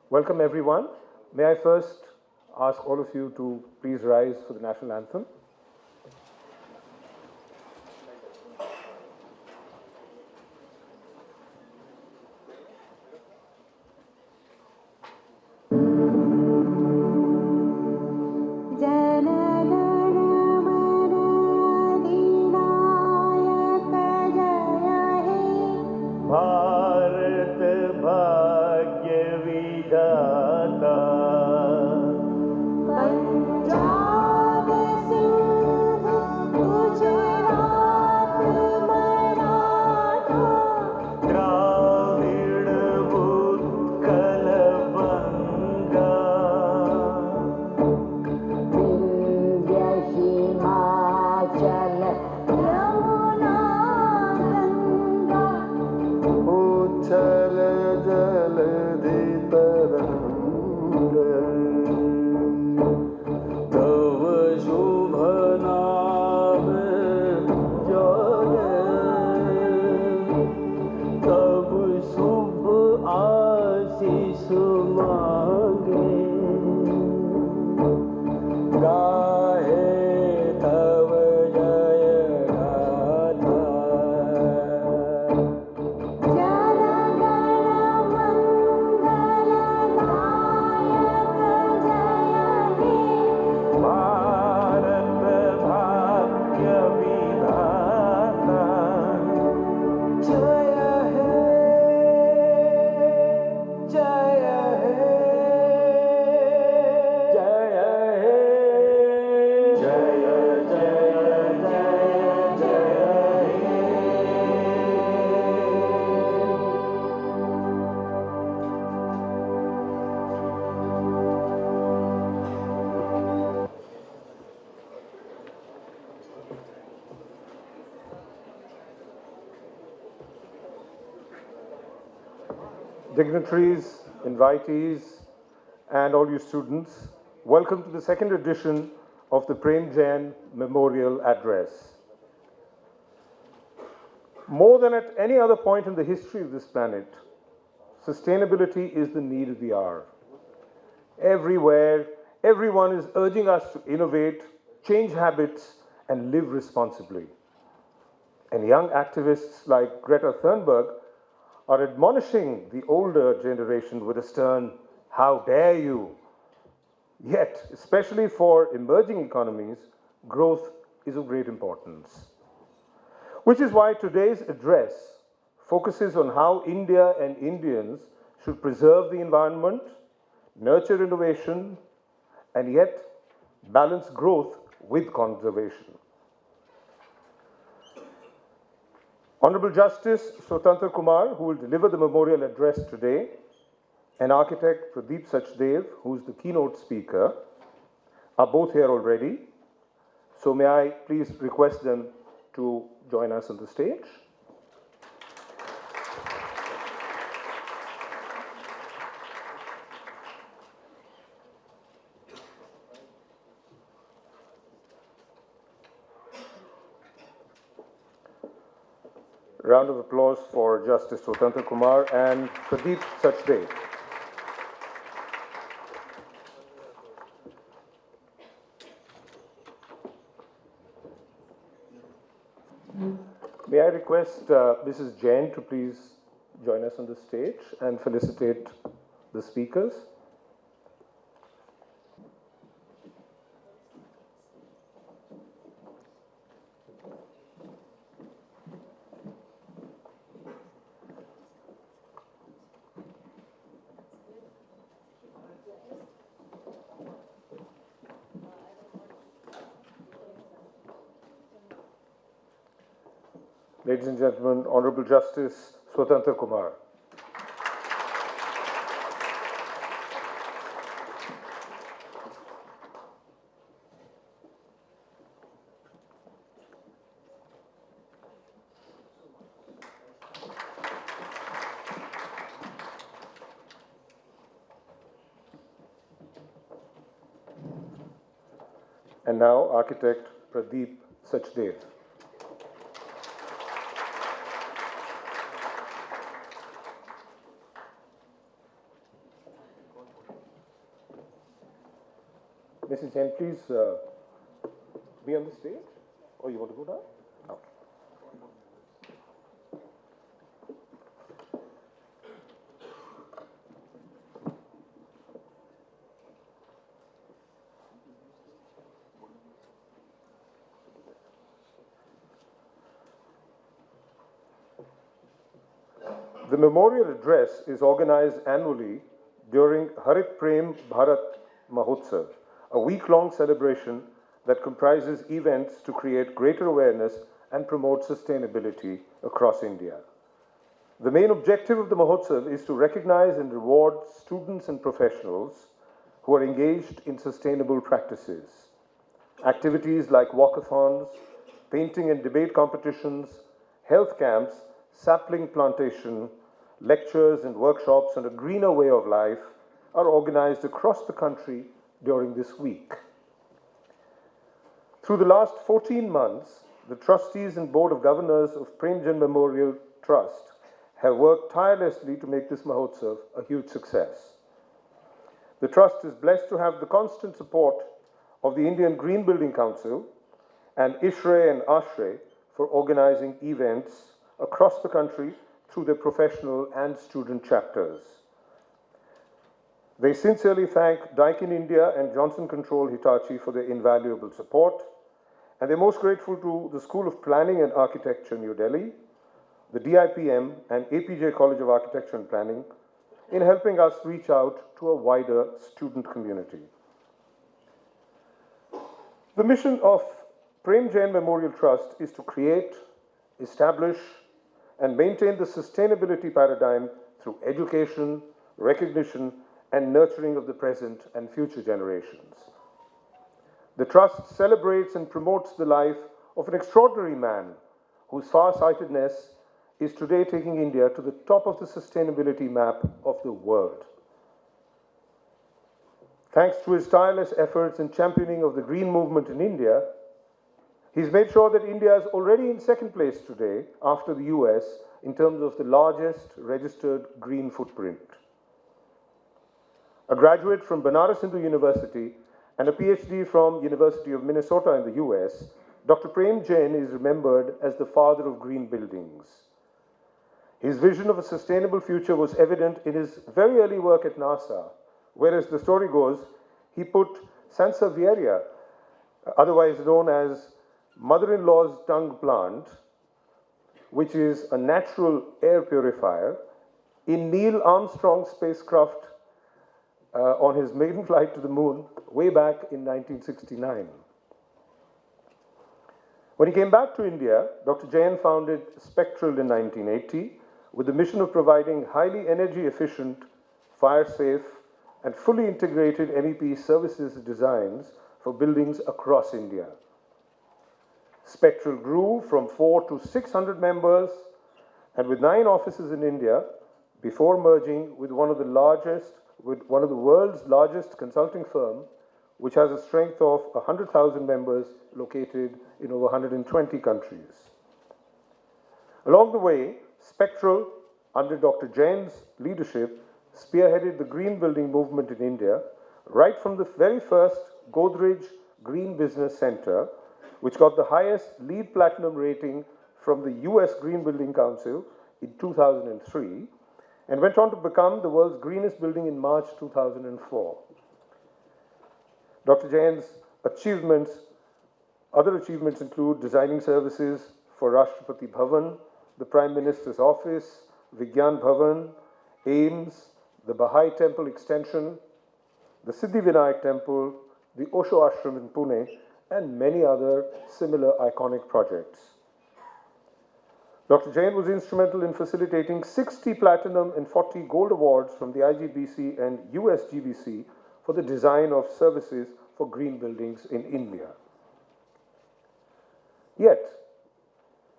Welcome everyone. May I first ask all of you to please rise for the national anthem. Bharat भाग्य विधाता पंजाब सिंध गुजरात मराठा द्राविड़ उत्कल बंगा विंध्य हिमाचल यमुना गंगा उच्छल जलधि तरंग तव शुभ नाम जय तब शुभ आशीष मांगे गाहे तव जय गाथा भारत भाग्य विधाता जय हे जय हे जय हे जय जय जय जय हे Dignitaries, invitees, and all you students, welcome to the second edition of the Prem Jain Memorial Address. More than at any other point in the history of this planet, sustainability is the need of the hour. Everywhere, everyone is urging us to innovate, change habits, and live responsibly. And young activists like Greta Thunberg are admonishing the older generation with a stern, "How dare you?" Yet, especially for emerging economies, growth is of great importance. Which is why today's address focuses on how India and Indians should preserve the environment, nurture innovation, and yet balance growth with conservation. Honorable Justice Swatantra Kumar, who will deliver the memorial address today, and architect Pradeep Sachdev, who is the keynote speaker, are both here already. So may I please request them to join us on the stage. Round of applause for Justice Swatantra Kumar and Pradeep Sachdev. May I request Mrs. Jain to please join us on the stage and felicitate the speakers. Ladies and gentlemen, Honorable Justice Swatantra Kumar. And now, Architect Pradeep Sachdev. Mrs. Jain, please be on the stage. Or you want to go down? Okay. The memorial address is organized annually during Harit Prem Bharat Mahotsav, a week-long celebration that comprises events to create greater awareness and promote sustainability across India. The main objective of the Mahotsav is to recognize and reward students and professionals who are engaged in sustainable practices. Activities like walkathons, painting and debate competitions, health camps, sapling plantation, lectures and workshops on a greener way of life are organized across the country during this week. Through the last 14 months, the trustees and board of governors of Prem Jain Memorial Trust have worked tirelessly to make this Mahotsav a huge success. The trust is blessed to have the constant support of the Indian Green Building Council and ISHRE and ASHRE for organizing events across the country through their professional and student chapters. They sincerely thank Daikin India and Johnson Control Hitachi for their invaluable support, and they're most grateful to the School of Planning and Architecture, New Delhi, the DIPM and APJ College of Architecture and Planning in helping us reach out to a wider student community. The mission of Prem Jain Memorial Trust is to create, establish, and maintain the sustainability paradigm through education, recognition, and nurturing of the present and future generations. The Trust celebrates and promotes the life of an extraordinary man whose far-sightedness is today taking India to the top of the sustainability map of the world. Thanks to his tireless efforts in championing of the green movement in India, he's made sure that India is already in second place today after the US in terms of the largest registered green footprint. A graduate from Banaras Hindu University and a PhD from University of Minnesota in the US, Dr. Prem Jain is remembered as the father of green buildings. His vision of a sustainable future was evident in his very early work at NASA, where, as the story goes, he put Sansevieria, otherwise known as mother-in-law's tongue plant, which is a natural air purifier, in Neil Armstrong's spacecraft on his maiden flight to the moon way back in 1969. When he came back to India, Dr. Jain founded Spectral in 1980 with the mission of providing highly energy-efficient, fire-safe, and fully integrated MEP services designs for buildings across India. Spectral grew from 4 to 600 members and with 9 offices in India before merging with one of the world's largest consulting firm, which has a strength of 100,000 members located in over 120 countries. Along the way, Spectral, under Dr. Jain's leadership, spearheaded the green building movement in India right from the very first Godrej Green Business Center, which got the highest LEED Platinum rating from the US Green Building Council in 2003, and went on to become the world's greenest building in March 2004. Dr. Jain's other achievements include designing services for Rashtrapati Bhavan, the Prime Minister's Office, Vigyan Bhavan, AIMS, the Baha'i Temple Extension, the Siddhivinayak Temple, the Osho Ashram in Pune, and many other similar iconic projects. Dr. Jain was instrumental in facilitating 60 platinum and 40 gold awards from the IGBC and USGBC for the design of services for green buildings in India. Yet,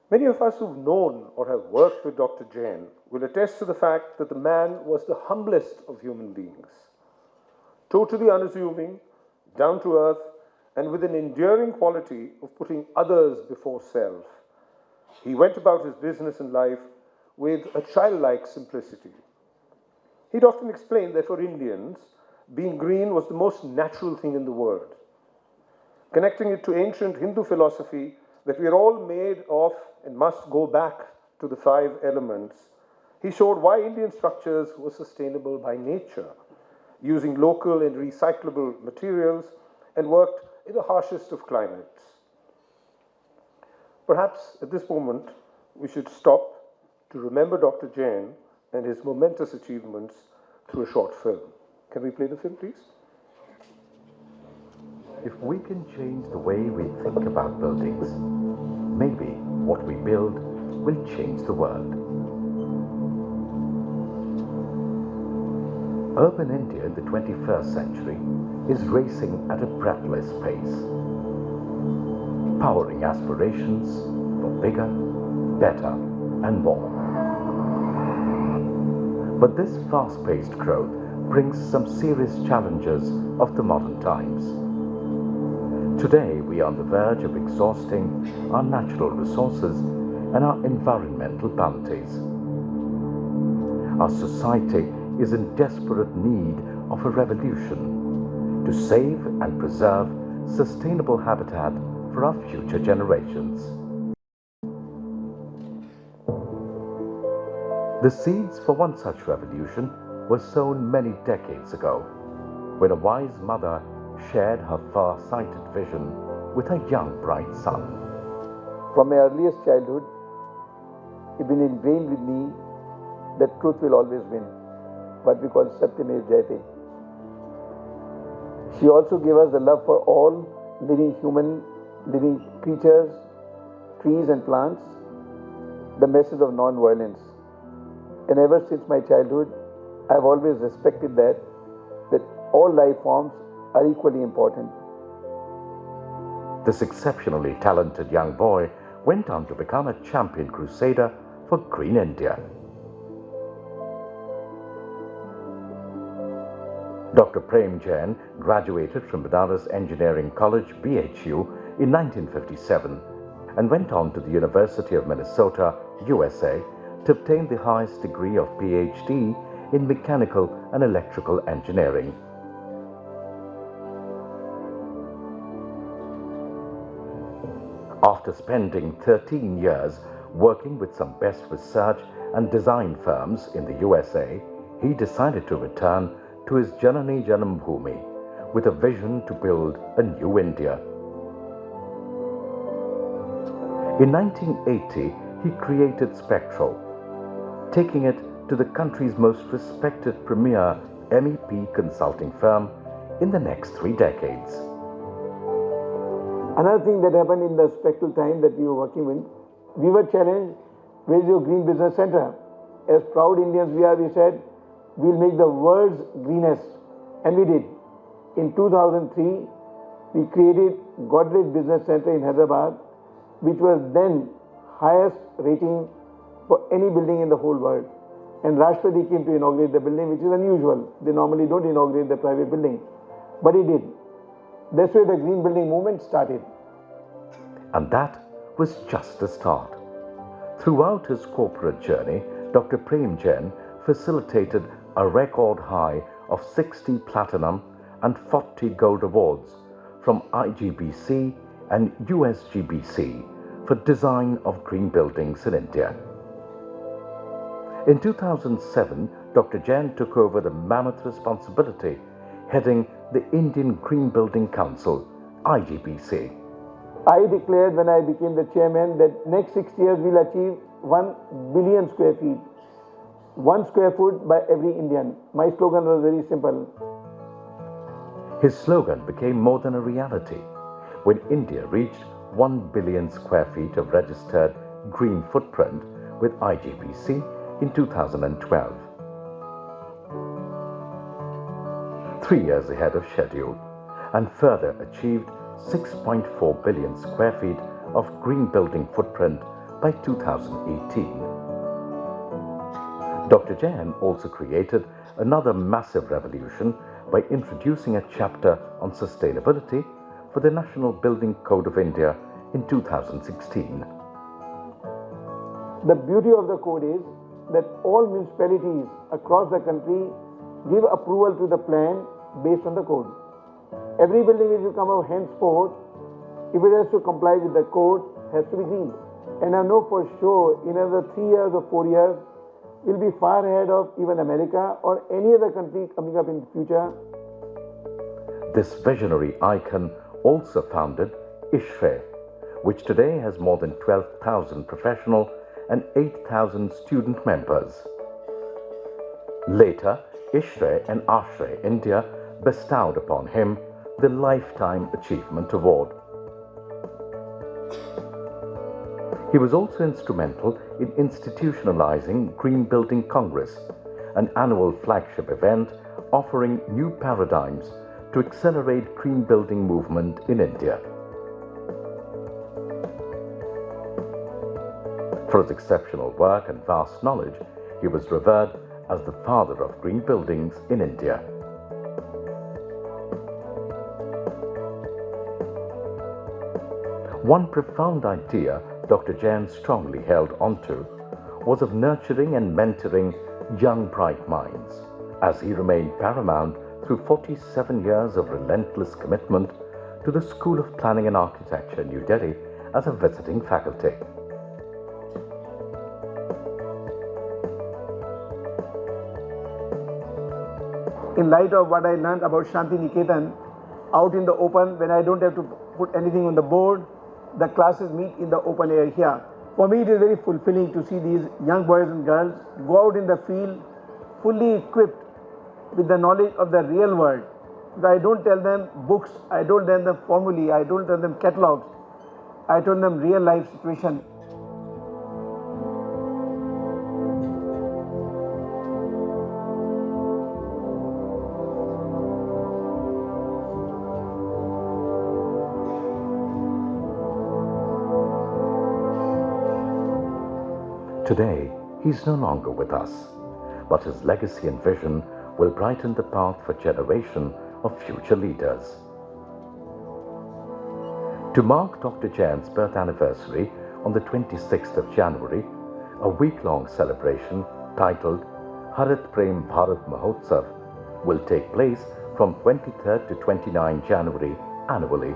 many of us who've known or have worked with Dr. Jain will attest to the fact that the man was the humblest of human beings, totally unassuming, down to earth, and with an enduring quality of putting others before self. He went about his business and life with a childlike simplicity. He'd often explained that for Indians, being green was the most natural thing in the world. connecting it to ancient Hindu philosophy that we are all made of and must go back to the five elements, he showed why Indian structures were sustainable by nature, using local and recyclable materials, and worked in the harshest of climates. Perhaps at this moment, we should stop to remember Dr. Jain and his momentous achievements through a short film. Can we play the film, please? If we can change the way we think about buildings, maybe what we build will change the world. Urban India in the 21st century is racing at a breathless pace, powering aspirations for bigger, better, and more. But this fast-paced growth brings some serious challenges of the modern times. Today, we are on the verge of exhausting our natural resources and our environmental bounties. Our society is in desperate need of a revolution to save and preserve sustainable habitat for our future generations. The seeds for one such revolution were sown many decades ago, when a wise mother shared her far-sighted vision with her young, bright son. From my earliest childhood, it's been ingrained with me that truth will always win, what we call Satyamev Jayate. She also gave us the love for all living creatures, trees and plants, the message of non-violence. And ever since my childhood, I've always respected that all life forms are equally important. This exceptionally talented young boy went on to become a champion crusader for Green India. Dr. Prem Jain graduated from Banaras Engineering College, BHU, in 1957 and went on to the University of Minnesota, USA, to obtain the highest degree of PhD in Mechanical and Electrical Engineering. After spending 13 years working with some best research and design firms in the USA, he decided to return to his Janani Janambhoomi with a vision to build a new India. In 1980, he created Spectral, taking it to the country's most respected premier MEP consulting firm in the next 3 decades. Another thing that happened in the Spectral time that we were working with, we were challenged, where is your green business center? As proud Indians we are, we said, we'll make the world's greenest. And we did. In 2003, we created Godrej Business Center in Hyderabad, which was then highest rating for any building in the whole world. And Rashtrapati came to inaugurate the building, which is unusual. They normally don't inaugurate the private building. But he did. That's where the green building movement started. And that was just the start. Throughout his corporate journey, Dr. Prem Jain facilitated a record high of 60 platinum and 40 gold awards from IGBC and USGBC for design of green buildings in India. In 2007, Dr. Jain took over the mammoth responsibility heading the Indian Green Building Council, IGBC. I declared when I became the chairman that next 6 years we'll achieve 1 billion square feet. 1 square foot by every Indian. My slogan was very simple. His slogan became more than a reality when India reached 1 billion square feet of registered green footprint with IGBC in 2012. 3 years ahead of schedule, and further achieved 6.4 billion square feet of green building footprint by 2018. Dr. Jain also created another massive revolution by introducing a chapter on sustainability for the National Building Code of India in 2016. The beauty of the code is that all municipalities across the country give approval to the plan based on the code. Every building which will come out henceforth if it has to comply with the code, has to be green. And I know for sure in another 3 years or 4 years, we'll be far ahead of even America or any other country coming up in the future. This visionary icon also founded ISHRE, which today has more than 12,000 professional and 8,000 student members. Later, ISHRE and ASHRE India bestowed upon him the Lifetime Achievement Award. He was also instrumental in institutionalizing Green Building Congress, an annual flagship event offering new paradigms to accelerate green building movement in India. For his exceptional work and vast knowledge, he was revered as the father of green buildings in India. One profound idea Dr. Jain strongly held onto was of nurturing and mentoring young bright minds, as he remained paramount through 47 years of relentless commitment to the School of Planning and Architecture, New Delhi, as a visiting faculty. In light of what I learned about Shanti Niketan, out in the open, when I don't have to put anything on the board, the classes meet in the open air here. For me, it is very fulfilling to see these young boys and girls go out in the field fully equipped with the knowledge of the real world. I don't tell them books, I don't tell them formulae, I don't tell them catalogs, I tell them real life situation. Today, he's no longer with us, but his legacy and vision will brighten the path for generations of future leaders. To mark Dr. Jain's birth anniversary on the 26th of January, a week-long celebration titled Harit Prem Bharat Mahotsav will take place from 23rd to 29 January annually.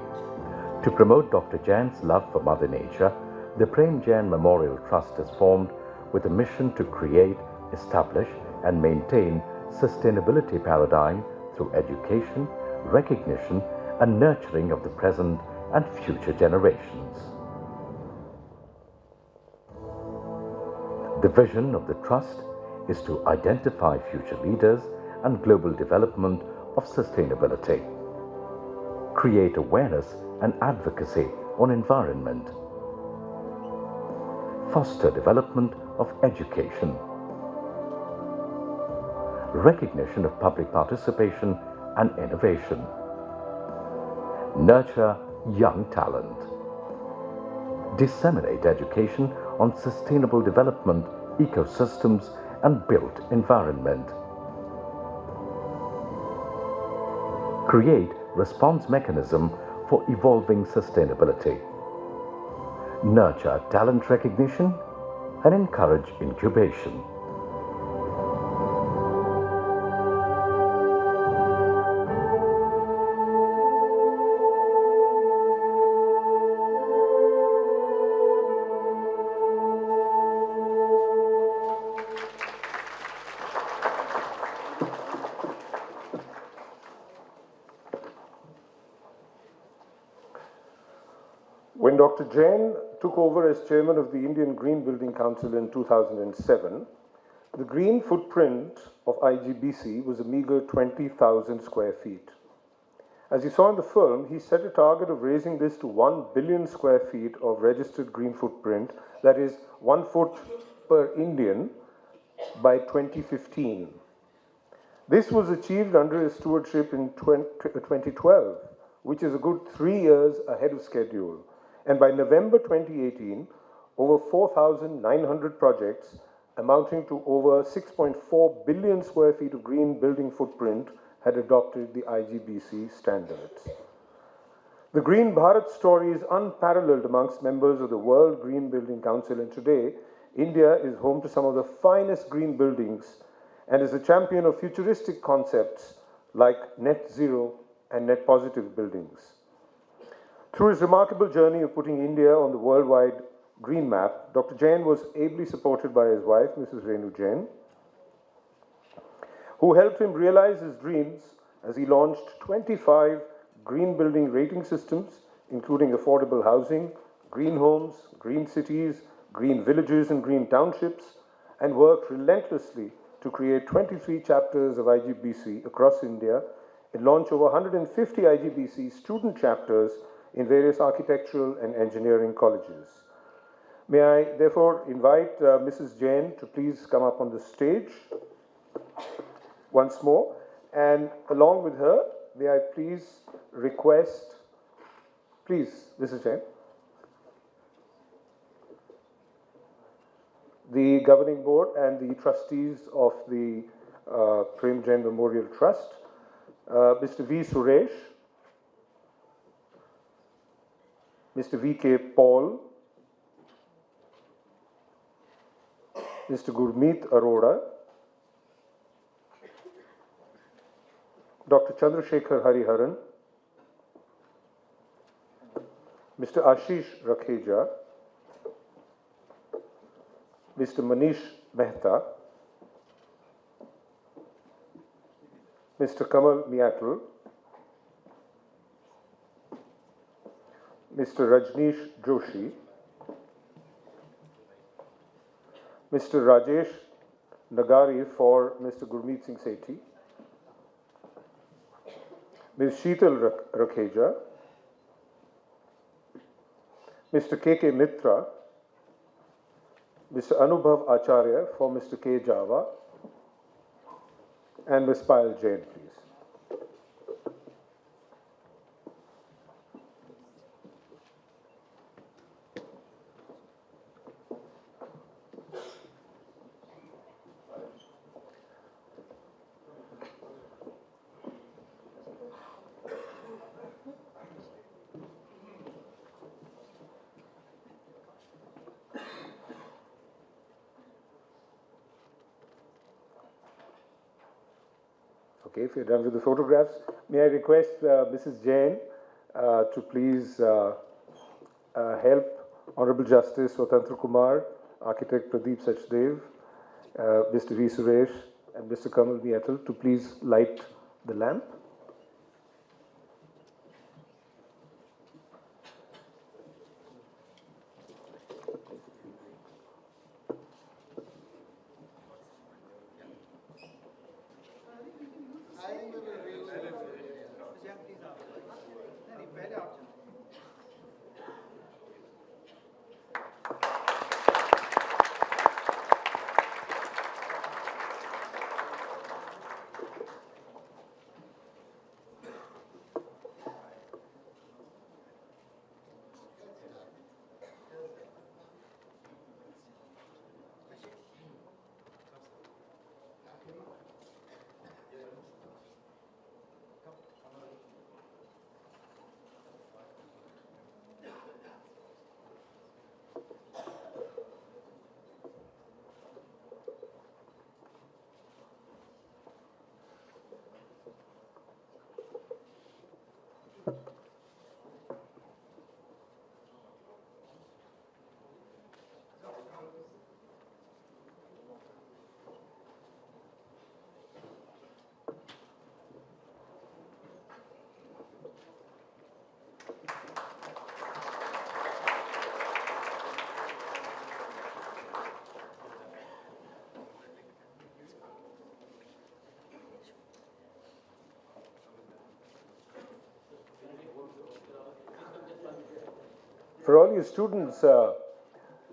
To promote Dr. Jain's love for Mother Nature, the Prem Jain Memorial Trust is formed with a mission to create, establish and maintain sustainability paradigm through education, recognition and nurturing of the present and future generations. The vision of the Trust is to identify future leaders and global development of sustainability, create awareness and advocacy on environment, foster development of education, recognition of public participation and innovation, nurture young talent, disseminate education on sustainable development, ecosystems and built environment, create response mechanism for evolving sustainability, nurture talent recognition and encourage incubation. When Dr. Jain took over as chairman of the Indian Green Building Council in 2007, the green footprint of IGBC was a meager 20,000 square feet. As you saw in the film, he set a target of raising this to 1 billion square feet of registered green footprint, that is 1 foot per Indian, by 2015. This was achieved under his stewardship in 2012, which is a good 3 years ahead of schedule. And by November 2018, over 4,900 projects amounting to over 6.4 billion square feet of green building footprint had adopted the IGBC standards. The Green Bharat story is unparalleled amongst members of the World Green Building Council, and today, India is home to some of the finest green buildings and is a champion of futuristic concepts like net zero and net positive buildings. Through his remarkable journey of putting India on the worldwide green map, Dr. Jain was ably supported by his wife, Mrs. Renu Jain, who helped him realize his dreams as he launched 25 green building rating systems, including affordable housing, green homes, green cities, green villages, and green townships, and worked relentlessly to create 23 chapters of IGBC across India and launch over 150 IGBC student chapters in various architectural and engineering colleges. May I therefore invite Mrs. Jain to please come up on the stage once more, and along with her, may I please request, please, Mrs. Jain, the governing board and the trustees of the Prem Jain Memorial Trust, Mr. V. Suresh, Mr. V. K. Paul, Mr. Gurmeet Arora, Dr. Chandrasekhar Hariharan, Mr. Ashish Rakheja, Mr. Manish Mehta, Mr. Kamal Miatal, Mr. Rajneesh Joshi, Mr. Rajesh Nagari for Mr. Gurmeet Singh Sethi, Ms. Sheetal Rakheja, Mr. K. K. Mitra, Mr. Anubhav Acharya for Mr. K. Java, and Ms. Payal Jain, please. Okay, if you're done with the photographs, may I request Mrs. Jain to please help Honorable Justice Swatantra Kumar, Architect Pradeep Sachdev, Mr. V. Suresh, and Mr. Kamal Miatal to please light the lamp. For all you students,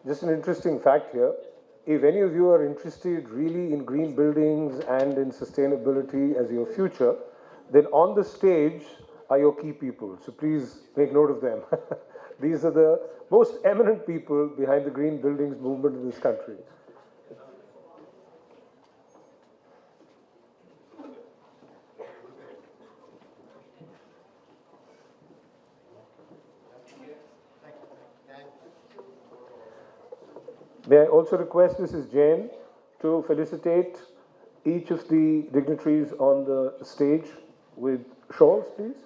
just an interesting fact here. If any of you are interested really in green buildings and in sustainability as your future, then on the stage are your key people. So please make note of them. These are the most eminent people behind the green buildings movement in this country. May I also request Mrs. Jain to felicitate each of the dignitaries on the stage with shawls, please?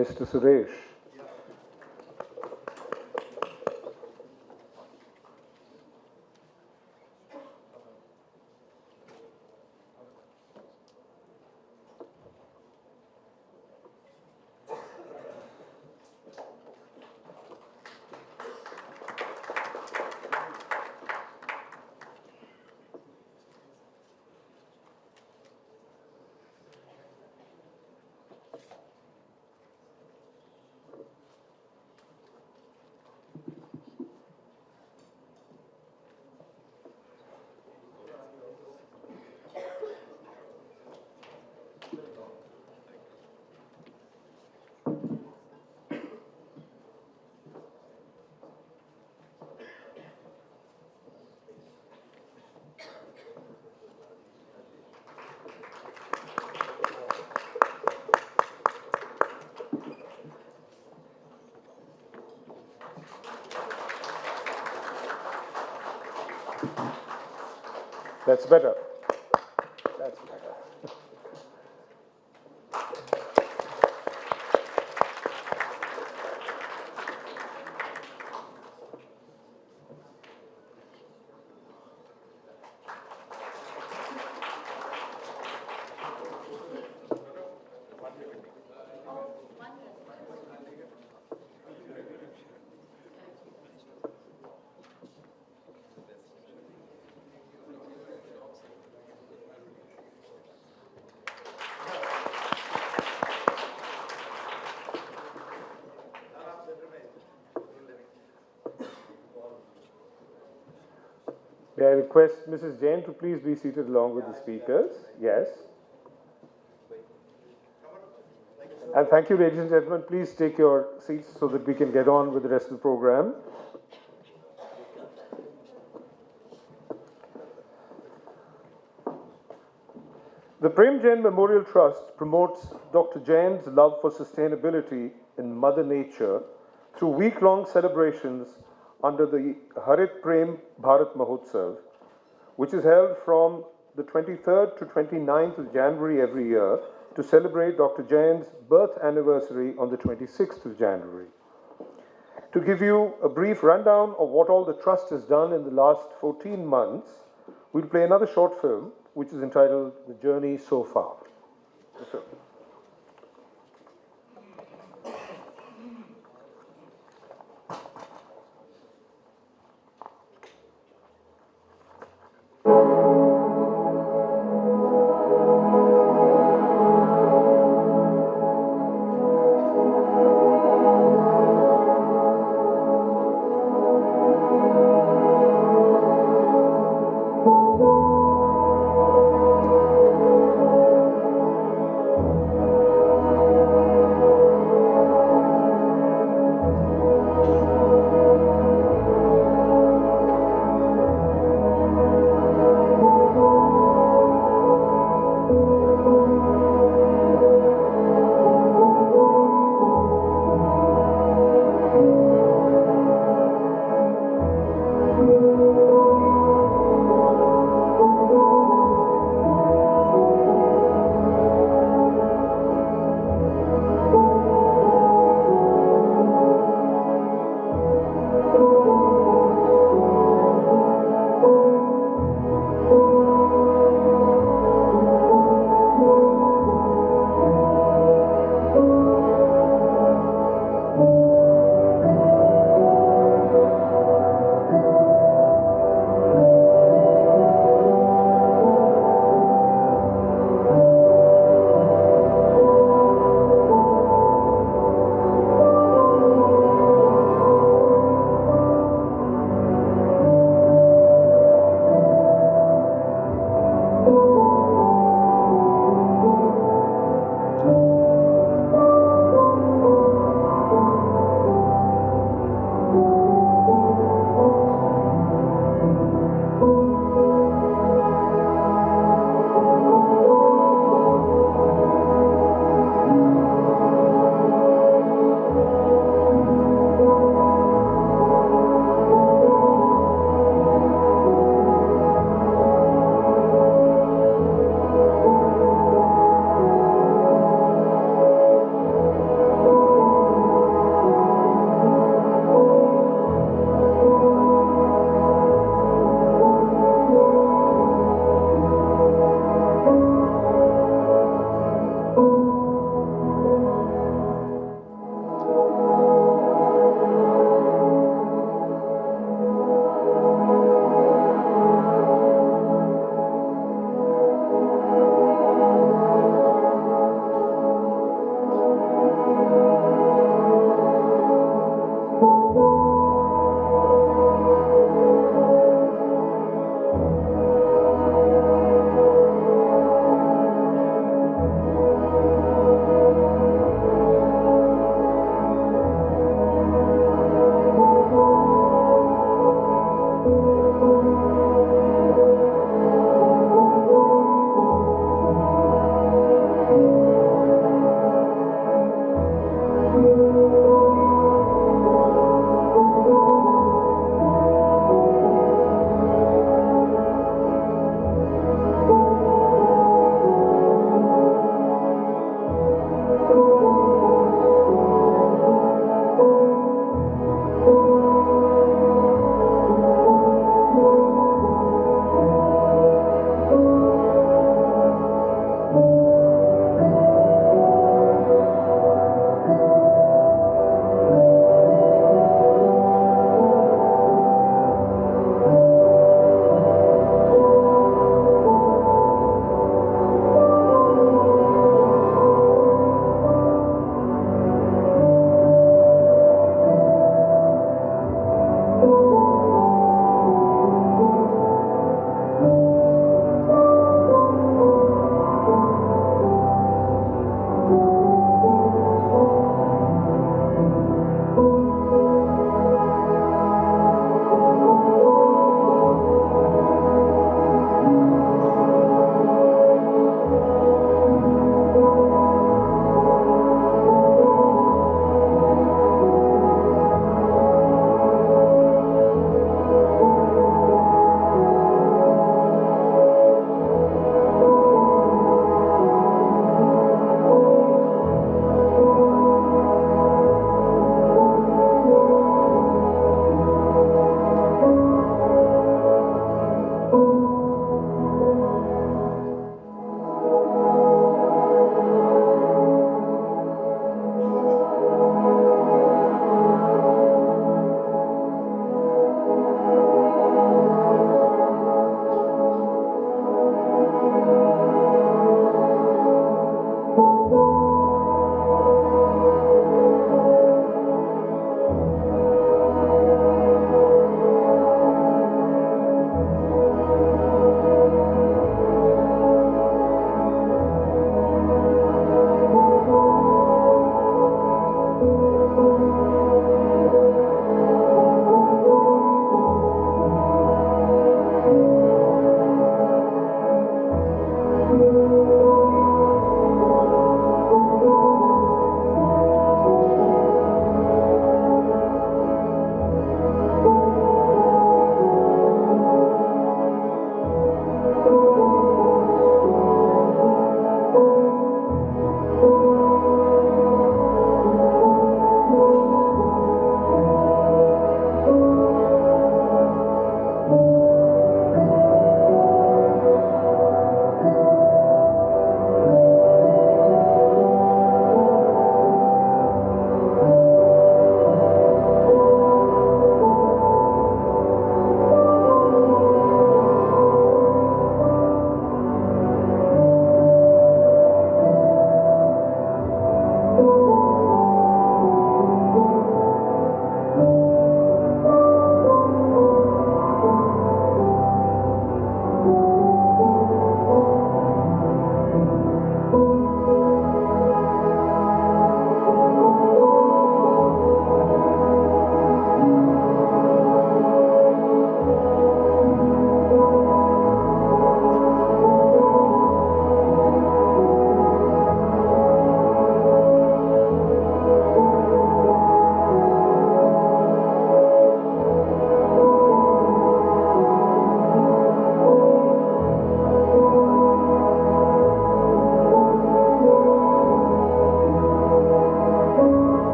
Mr. Suresh. That's better. That's better. May I request Mrs. Jain to please be seated along with the speakers? Yes. And thank you, ladies and gentlemen. Please take your seats so that we can get on with the rest of the program. The Prem Jain Memorial Trust promotes Dr. Jain's love for sustainability in Mother Nature through week-long celebrations under the Harit Prem Bharat Mahotsav, which is held from the 23rd to 29th of January every year to celebrate Dr. Jain's birth anniversary on the 26th of January. To give you a brief rundown of what all the Trust has done in the last 14 months, we'll play another short film which is entitled The Journey So Far. The film.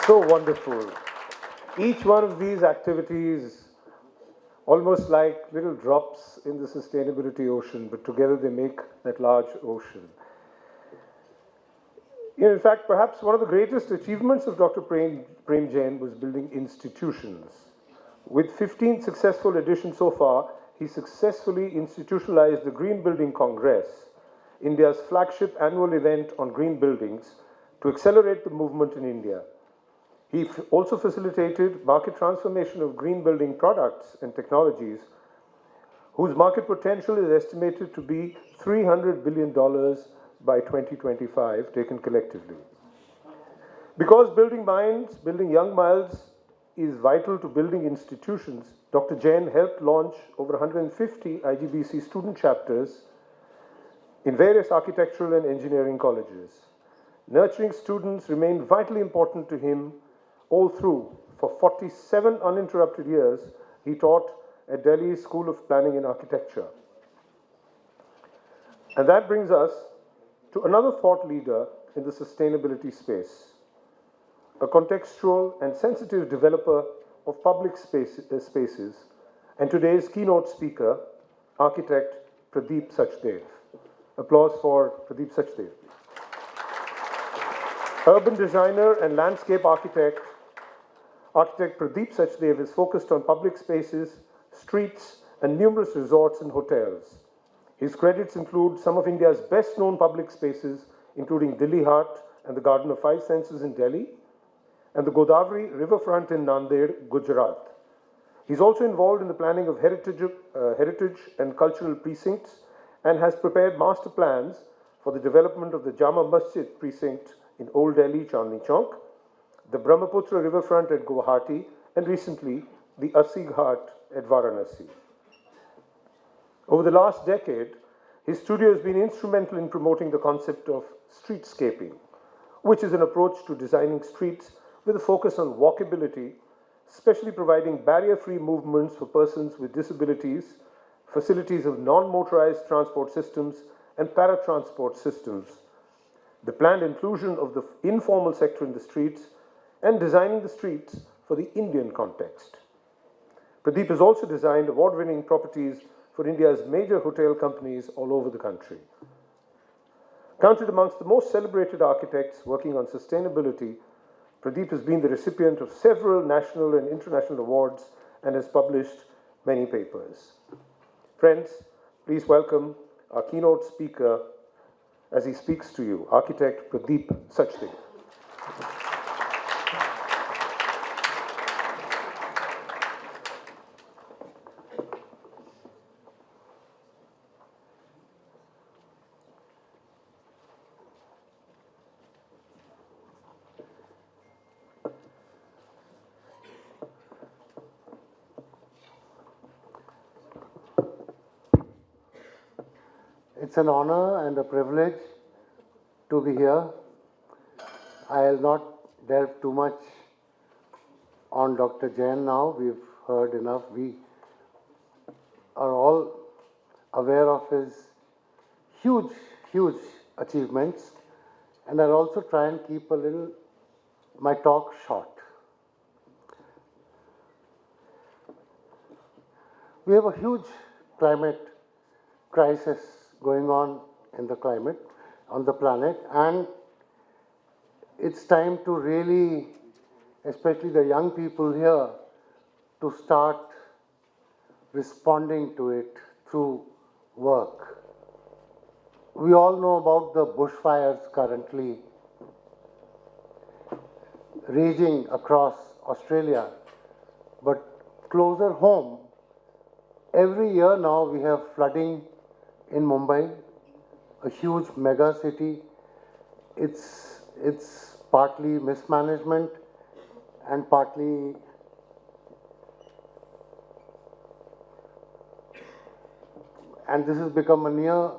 So wonderful. Each one of these activities, almost like little drops in the sustainability ocean, but together they make that large ocean. In fact, perhaps one of the greatest achievements of Dr. Prem Jain was building institutions. With 15 successful editions so far, he successfully institutionalized the Green Building Congress, India's flagship annual event on green buildings, to accelerate the movement in India. He also facilitated market transformation of green building products and technologies, whose market potential is estimated to be $300 billion by 2025, taken collectively. Because building minds, building young minds is vital to building institutions, Dr. Jain helped launch over 150 IGBC student chapters in various architectural and engineering colleges. Nurturing students remained vitally important to him all through. For 47 uninterrupted years, he taught at Delhi's School of Planning and Architecture. And that brings us to another thought leader in the sustainability space, a contextual and sensitive developer of public spaces, and today's keynote speaker, architect Pradeep Sachdev. Applause for Pradeep Sachdev. Urban designer and landscape architect Pradeep Sachdev is focused on public spaces, streets, and numerous resorts and hotels. His credits include some of India's best-known public spaces, including Delhi Hat and the Garden of Five Senses in Delhi, and the Godavari riverfront in Nanded, Gujarat. He's also involved in the planning of heritage and cultural precincts and has prepared master plans for the development of the Jama Masjid precinct in Old Delhi, Chandni Chowk, the Brahmaputra riverfront at Guwahati, and recently the Assi Ghat at Varanasi. Over the last decade, his studio has been instrumental in promoting the concept of streetscaping, which is an approach to designing streets with a focus on walkability, especially providing barrier-free movements for persons with disabilities, facilities of non-motorized transport systems, and paratransport systems, the planned inclusion of the informal sector in the streets, and designing the streets for the Indian context. Pradeep has also designed award-winning properties for India's major hotel companies all over the country. Counted amongst the most celebrated architects working on sustainability, Pradeep has been the recipient of several national and international awards and has published many papers. Friends, please welcome our keynote speaker as he speaks to you, architect Pradeep Sachdev. It's an honor and a privilege to be here. I'll not delve too much on Dr. Jain now. We've heard enough. We are all aware of his huge, huge achievements. And I'll also try and keep my talk short. We have a huge climate crisis going on in the climate, on the planet, and it's time to really, especially the young people here, to start responding to it through work. We all know about the bushfires currently raging across Australia, but closer home, every year now we have flooding in Mumbai, a huge mega city. It's partly mismanagement and partly and this has become a near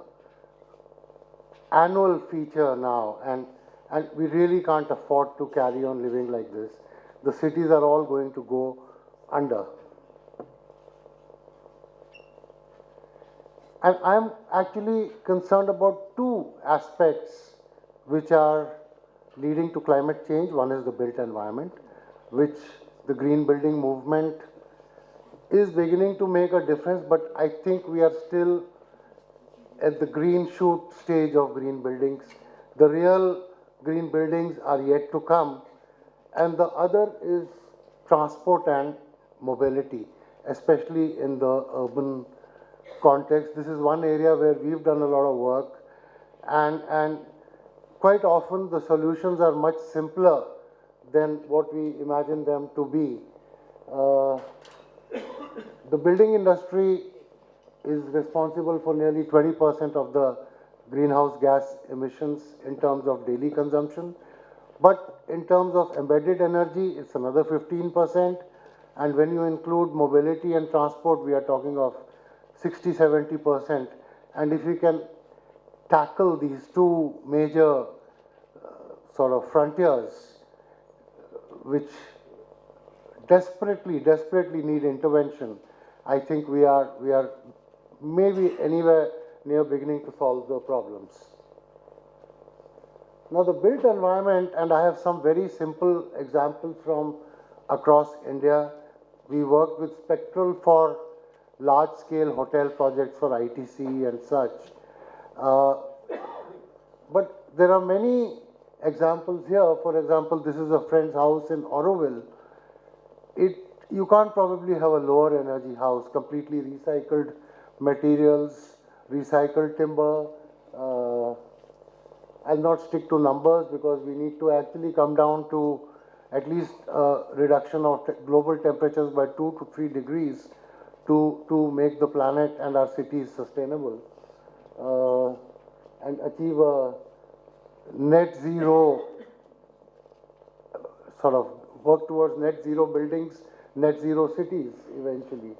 annual feature now, and we really can't afford to carry on living like this. The cities are all going to go under. And I'm actually concerned about two aspects which are leading to climate change. One is the built environment, which the green building movement is beginning to make a difference, but I think we are still at the green shoot stage of green buildings. The real green buildings are yet to come. And the other is transport and mobility, especially in the urban context. This is one area where we've done a lot of work, and quite often the solutions are much simpler than what we imagine them to be. The building industry is responsible for nearly 20% of the greenhouse gas emissions in terms of daily consumption. But in terms of embedded energy, it's another 15%. And when you include mobility and transport, we are talking of 60-70%. And if we can tackle these two major sort of frontiers, which desperately need intervention, I think we are maybe anywhere near beginning to solve the problems. Now the built environment, and I have some very simple examples from across India. We worked with Spectral for large-scale hotel projects for ITC and such. But there are many examples here. For example, this is a friend's house in Auroville. You can't probably have a lower energy house, completely recycled materials, recycled timber. I'll not stick to numbers because we need to actually come down to at least a reduction of global temperatures by 2 to 3 degrees to make the planet and our cities sustainable and achieve a net zero, sort of work towards net zero buildings, net zero cities eventually.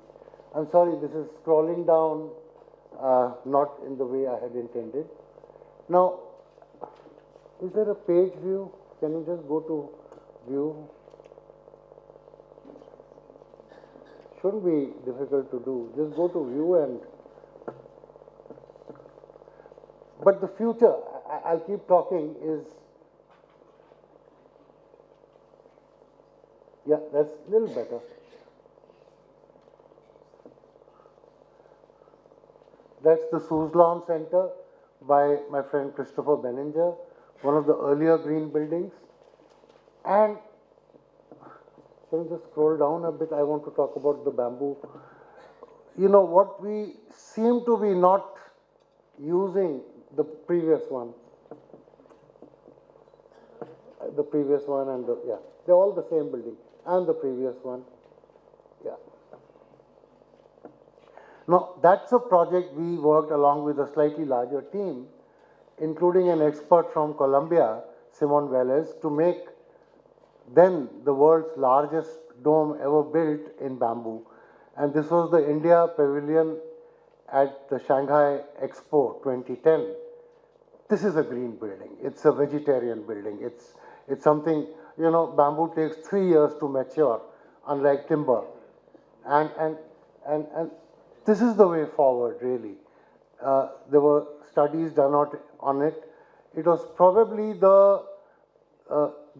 I'm sorry, this is scrolling down, not in the way I had intended. Now, is there a page view? Can you just go to view? Shouldn't be difficult to do. Just go to view and... But the future, I'll keep talking, is... Yeah, that's a little better. That's the Suzlon Center by my friend Christopher Benninger, one of the earlier green buildings. And can you just scroll down a bit? I want to talk about the bamboo. You know, what we seem to be not using, the previous one and yeah, they're all the same building, and the previous one, yeah. Now, that's a project we worked along with a slightly larger team, including an expert from Colombia, Simon Velez, to make then the world's largest dome ever built in bamboo. And this was the India Pavilion at the Shanghai Expo 2010. This is a green building. It's a vegetarian building. It's something, you know, bamboo takes 3 years to mature, unlike timber. And this is the way forward, really. There were studies done on it. It was probably the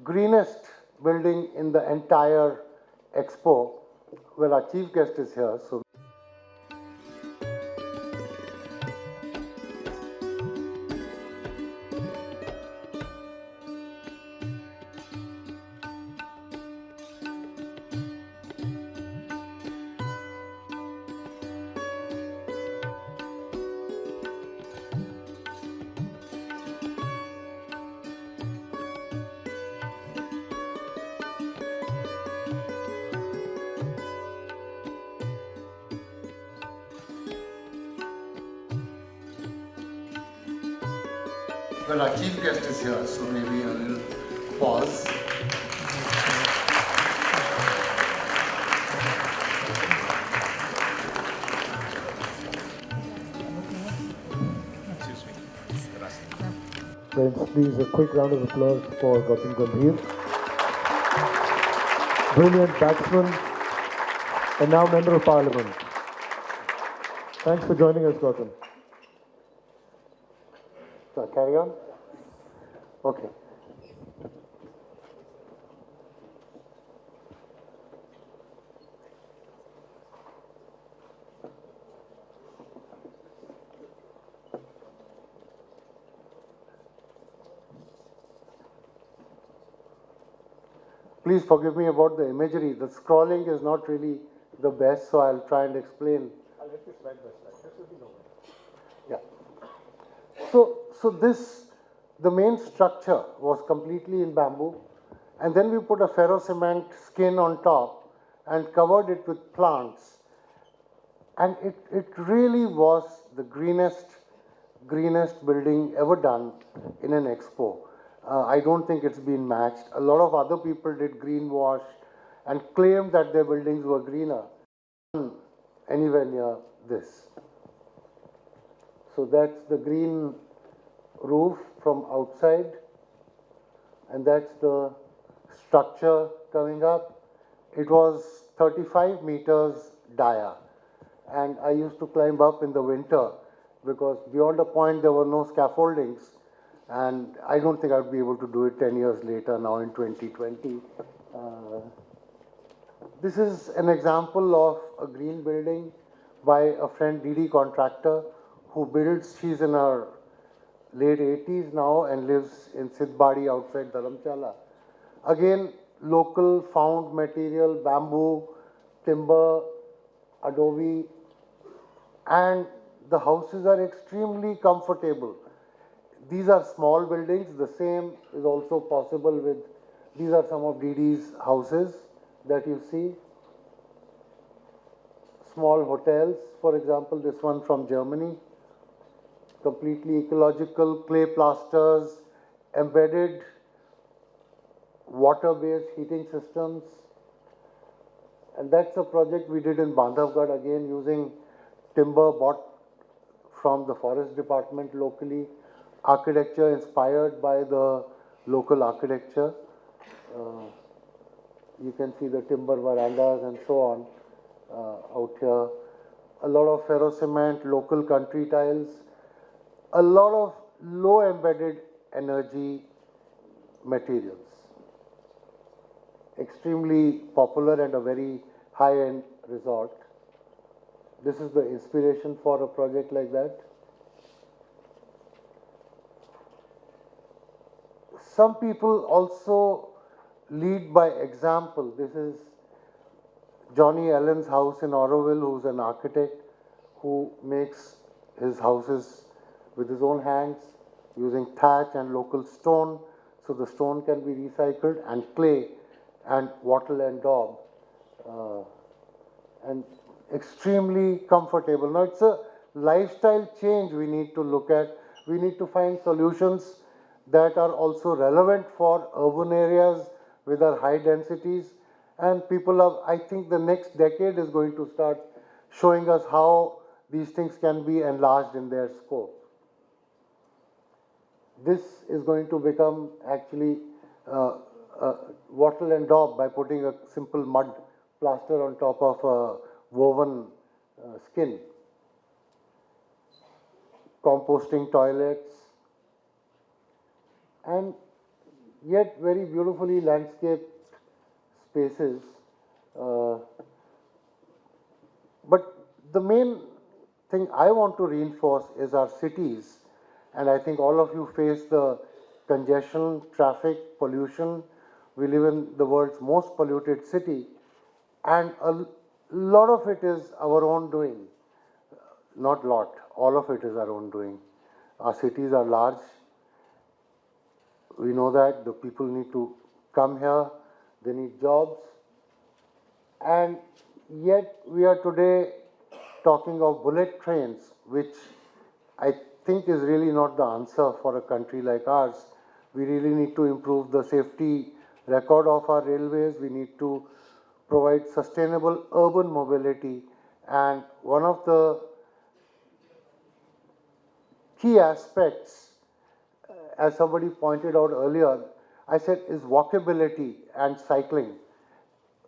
greenest building in the entire expo. Well, our chief guest is here, so. Well, our chief guest is here, so maybe a little pause. Friends, please a quick round of applause for Gautam Gambhir. Brilliant batsman and now Member of Parliament. Thanks for joining us, Gautam. So, carry on? Okay. Please forgive me about the imagery. The scrolling is not really the best, so I'll try and explain. I'll let you slide by slide. This will be no way. Yeah. So this, the main structure was completely in bamboo, and then we put a ferro cement skin on top and covered it with plants. And it really was the greenest building ever done in an expo. I don't think it's been matched. A lot of other people did greenwash and claimed that their buildings were greener. Anywhere near this. So that's the green roof from outside, and that's the structure coming up. It was 35 meters dia, and I used to climb up in the winter because beyond a point there were no scaffoldings, and I don't think I'd be able to do it 10 years later now in 2020. This is an example of a green building by a friend, Didi Contractor, who builds, she's in her late 80s now and lives in Sidbadi outside Dharamchala. Again, local found material, bamboo, timber, adobe, and the houses are extremely comfortable. These are small buildings. The same is also possible with, these are some of Didi's houses that you see. Small hotels, for example, this one from Germany. Completely ecological, clay plasters, embedded water-based heating systems. And that's a project we did in Bandhavgarh, again using timber bought from the forest department locally, architecture inspired by the local architecture. You can see the timber verandas and so on out here. A lot of ferro cement, local country tiles, a lot of low embedded energy materials. Extremely popular and a very high-end resort. This is the inspiration for a project like that. Some people also lead by example. This is Johnny Allen's house in Auroville, who's an architect who makes his houses with his own hands using thatch and local stone, so the stone can be recycled, and clay and wattle and daub, and extremely comfortable. Now it's a lifestyle change we need to look at. We need to find solutions that are also relevant for urban areas with our high densities, and people are, I think the next decade is going to start showing us how these things can be enlarged in their scope. This is going to become actually wattle and daub by putting a simple mud plaster on top of a woven skin. Composting toilets, and yet very beautifully landscaped spaces. But the main thing I want to reinforce is our cities, and I think all of you face the congestion, traffic, pollution. We live in the world's most polluted city, and a lot of it is our own doing. Not lot, all of it is our own doing. Our cities are large. We know that the people need to come here, they need jobs, and yet we are today talking of bullet trains, which I think is really not the answer for a country like ours. We really need to improve the safety record of our railways. We need to provide sustainable urban mobility, and one of the key aspects, as somebody pointed out earlier, I said, is walkability and cycling.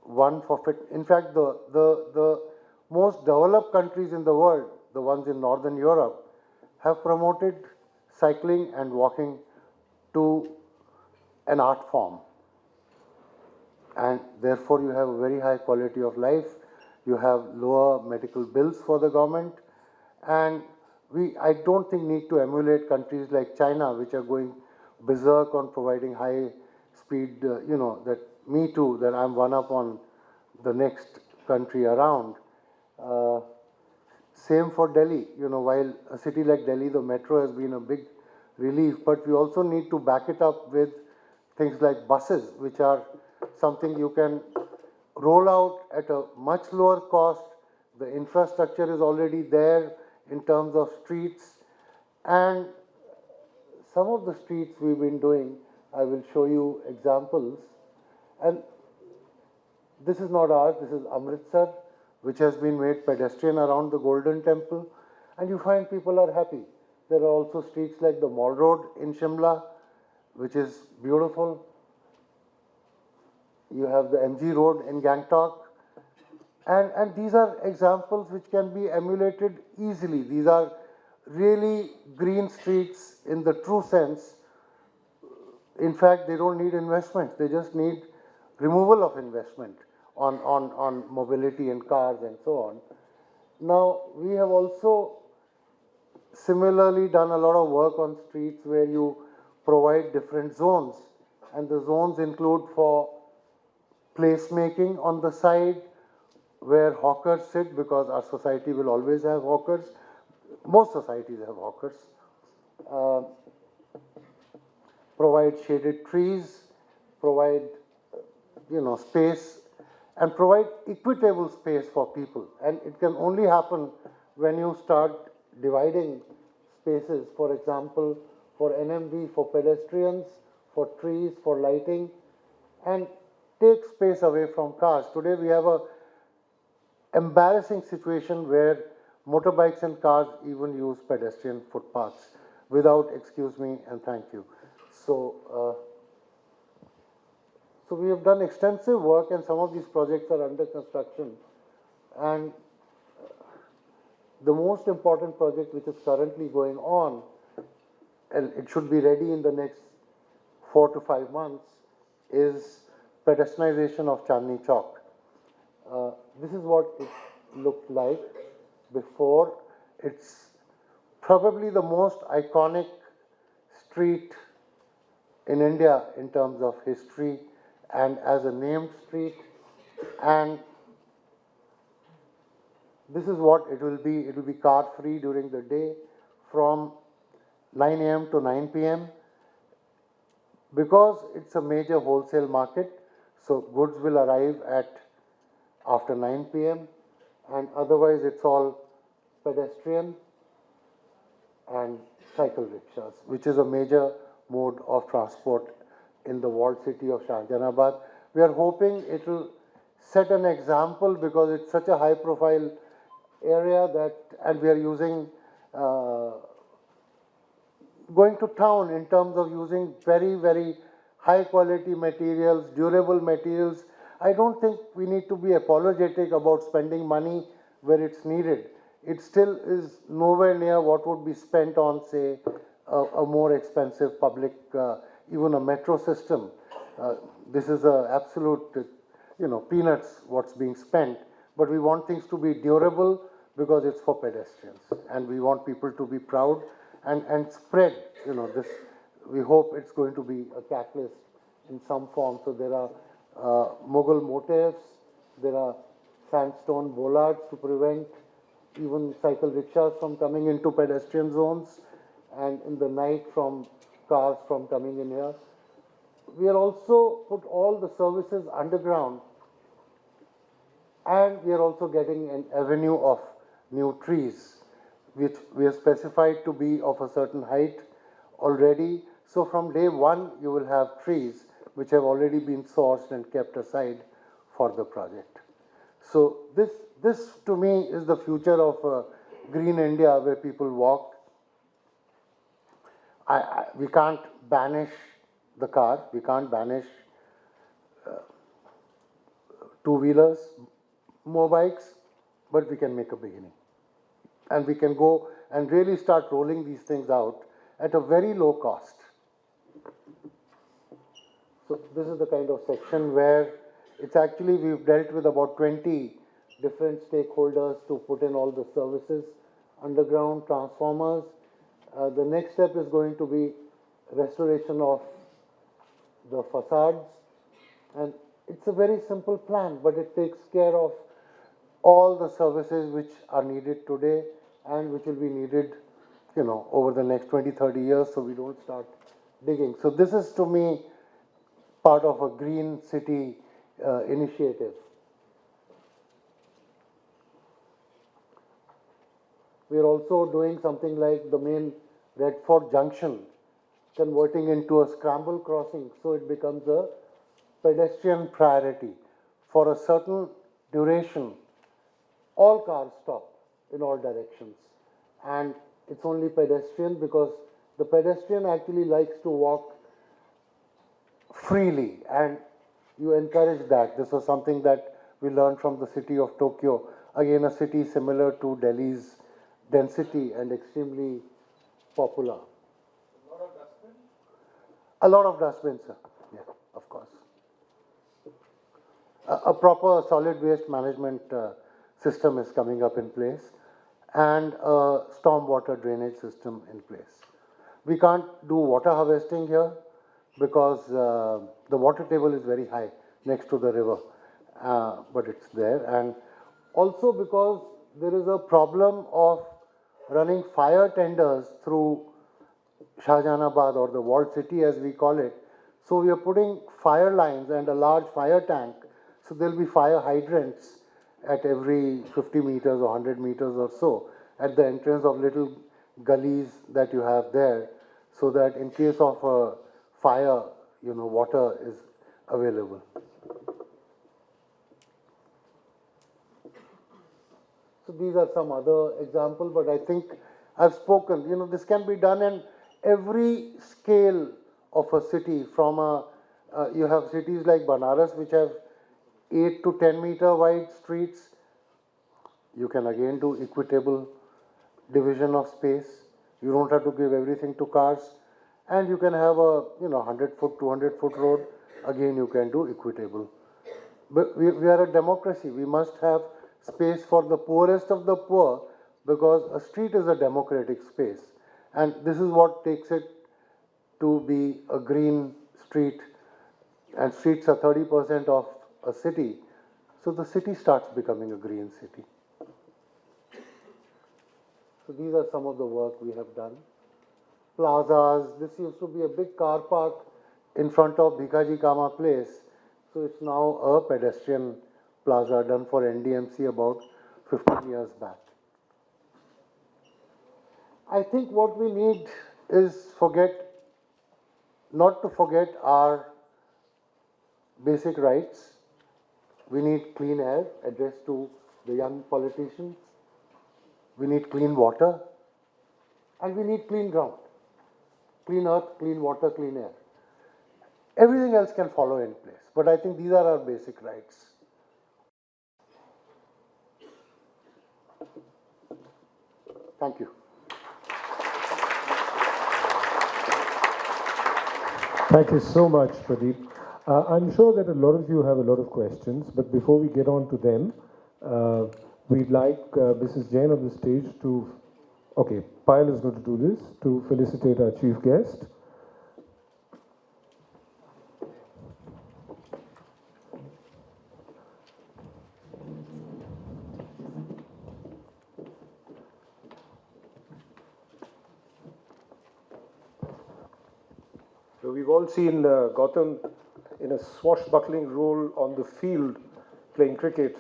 One for fit. In fact, the most developed countries in the world, the ones in Northern Europe, have promoted cycling and walking to an art form. And therefore, you have a very high quality of life. You have lower medical bills for the government. And I don't think, need to emulate countries like China, which are going berserk on providing high speed, that me too, that I'm one up on the next country around. Uh, Same for Delhi. While a city like Delhi, the metro has been a big relief, but we also need to back it up with things like buses, which are something you can roll out at a much lower cost. The infrastructure is already there in terms of streets, and some of the streets we've been doing, I will show you examples. And this is not ours, this is Amritsar, which has been made pedestrian around the Golden Temple, and you find people are happy. There are also streets like the Mall Road in Shimla, which is beautiful. You have the MG Road in Gangtok. And these are examples which can be emulated easily. These are really green streets in the true sense. In fact, they don't need investment. They just need removal of investment on mobility and cars and so on. Now, we have also similarly done a lot of work on streets where you provide different zones. And the zones include for placemaking on the side where hawkers sit, because our society will always have hawkers. Most societies have hawkers. Provide shaded trees, provide space, and provide equitable space for people. And it can only happen when you start dividing spaces, for example, for NMB, for pedestrians, for trees, for lighting, and take space away from cars. Today we have a embarrassing situation where motorbikes and cars even use pedestrian footpaths without excuse me and thank you. So we have done extensive work, and some of these projects are under construction. And the most important project which is currently going on, and it should be ready in the next 4 to 5 months, is pedestrianization of Chandni Chowk. This is what it looked like before. It's probably the most iconic street in India in terms of history and as a named street. And this is what it will be. It will be car free during the day from 9 a.m. to 9 p.m. Because it's a major wholesale market, so goods will arrive at after 9 p.m. and otherwise it's all pedestrian and cycle rickshaws, which is a major mode of transport in the walled city of Shahjahanabad. We are hoping it will set an example because it's such a high profile area that, and we are using going to town in terms of using very, very high quality materials, durable materials. I don't think we need to be apologetic about spending money where it's needed. It still is nowhere near what would be spent on, say, a more expensive public, even a metro system. This is a absolute, peanuts what's being spent. But we want things to be durable because it's for pedestrians, and we want people to be proud and spread. This. We hope it's going to be a catalyst in some form. So there are Mughal motifs, there are sandstone bollards to prevent even cycle rickshaws from coming into pedestrian zones, and in the night from cars from coming in here. We are also put all the services underground, and we are also getting an avenue of new trees, which we have specified to be of a certain height already. So from day one, you will have trees which have already been sourced and kept aside for the project. So this to me is the future of green India, where people walk. We can't banish the car, we can't banish two-wheelers, motorbikes, but we can make a beginning. And we can go and really start rolling these things out at a very low cost. So this is the kind of section where it's actually, we've dealt with about 20 different stakeholders to put in all the services, underground transformers. The next step is going to be restoration of the facades, and it's a very simple plan, but it takes care of all the services which are needed today and which will be needed, over the next 20, 30 years, so we don't start digging. So this is, to me, part of a green city initiative. We are also doing something like the main Red Fort Junction, converting into a scramble crossing, so it becomes a pedestrian priority. For a certain duration, all cars stop in all directions, and it's only pedestrian because the pedestrian actually likes to walk freely, and you encourage that. This was something that we learned from the city of Tokyo, again a city similar to Delhi's density and extremely popular. A lot of dustbins, sir. Yeah, of course. A proper solid waste management system is coming up in place, and a stormwater drainage system in place. We can't do water harvesting here because the water table is very high next to the river, but it's there. And also because there is a problem of running fire tenders through Shahjahanabad, or the walled city as we call it. So we are putting fire lines and a large fire tank. So there will be fire hydrants at every 50 meters or 100 meters or so at the entrance of little gullies that you have there, so that in case of a fire, water is available. So these are some other examples, but I think I've spoken. This can be done in every scale of a city. You have cities like Banaras, which have 8 to 10 meter wide streets. You can again do equitable division of space. You don't have to give everything to cars, and you can have a 100-foot, 200-foot road. Again, you can do equitable. But we are a democracy. We must have space for the poorest of the poor, because a street is a democratic space, and this is what takes it to be a green street. And streets are 30% of a city, so the city starts becoming a green city. So these are some of the work we have done. Plazas. This used to be a big car park in front of Bhikaji Kama Place, so it's now a pedestrian plaza done for NDMC about 15 years back. I think what we need is not to forget our basic rights. We need clean air, addressed to the young politicians. We need clean water, and we need clean ground, clean earth, clean water, clean air. Everything else can follow in place, but I think these are our basic rights. Thank you. Thank you so much, Pradeep. I'm sure that a lot of you have a lot of questions, but before we get on to them, we'd like Mrs. Jain on the stage to, okay, Payal is going to do this, to felicitate our chief guest. So we've all seen Gautam in a swashbuckling role on the field playing cricket,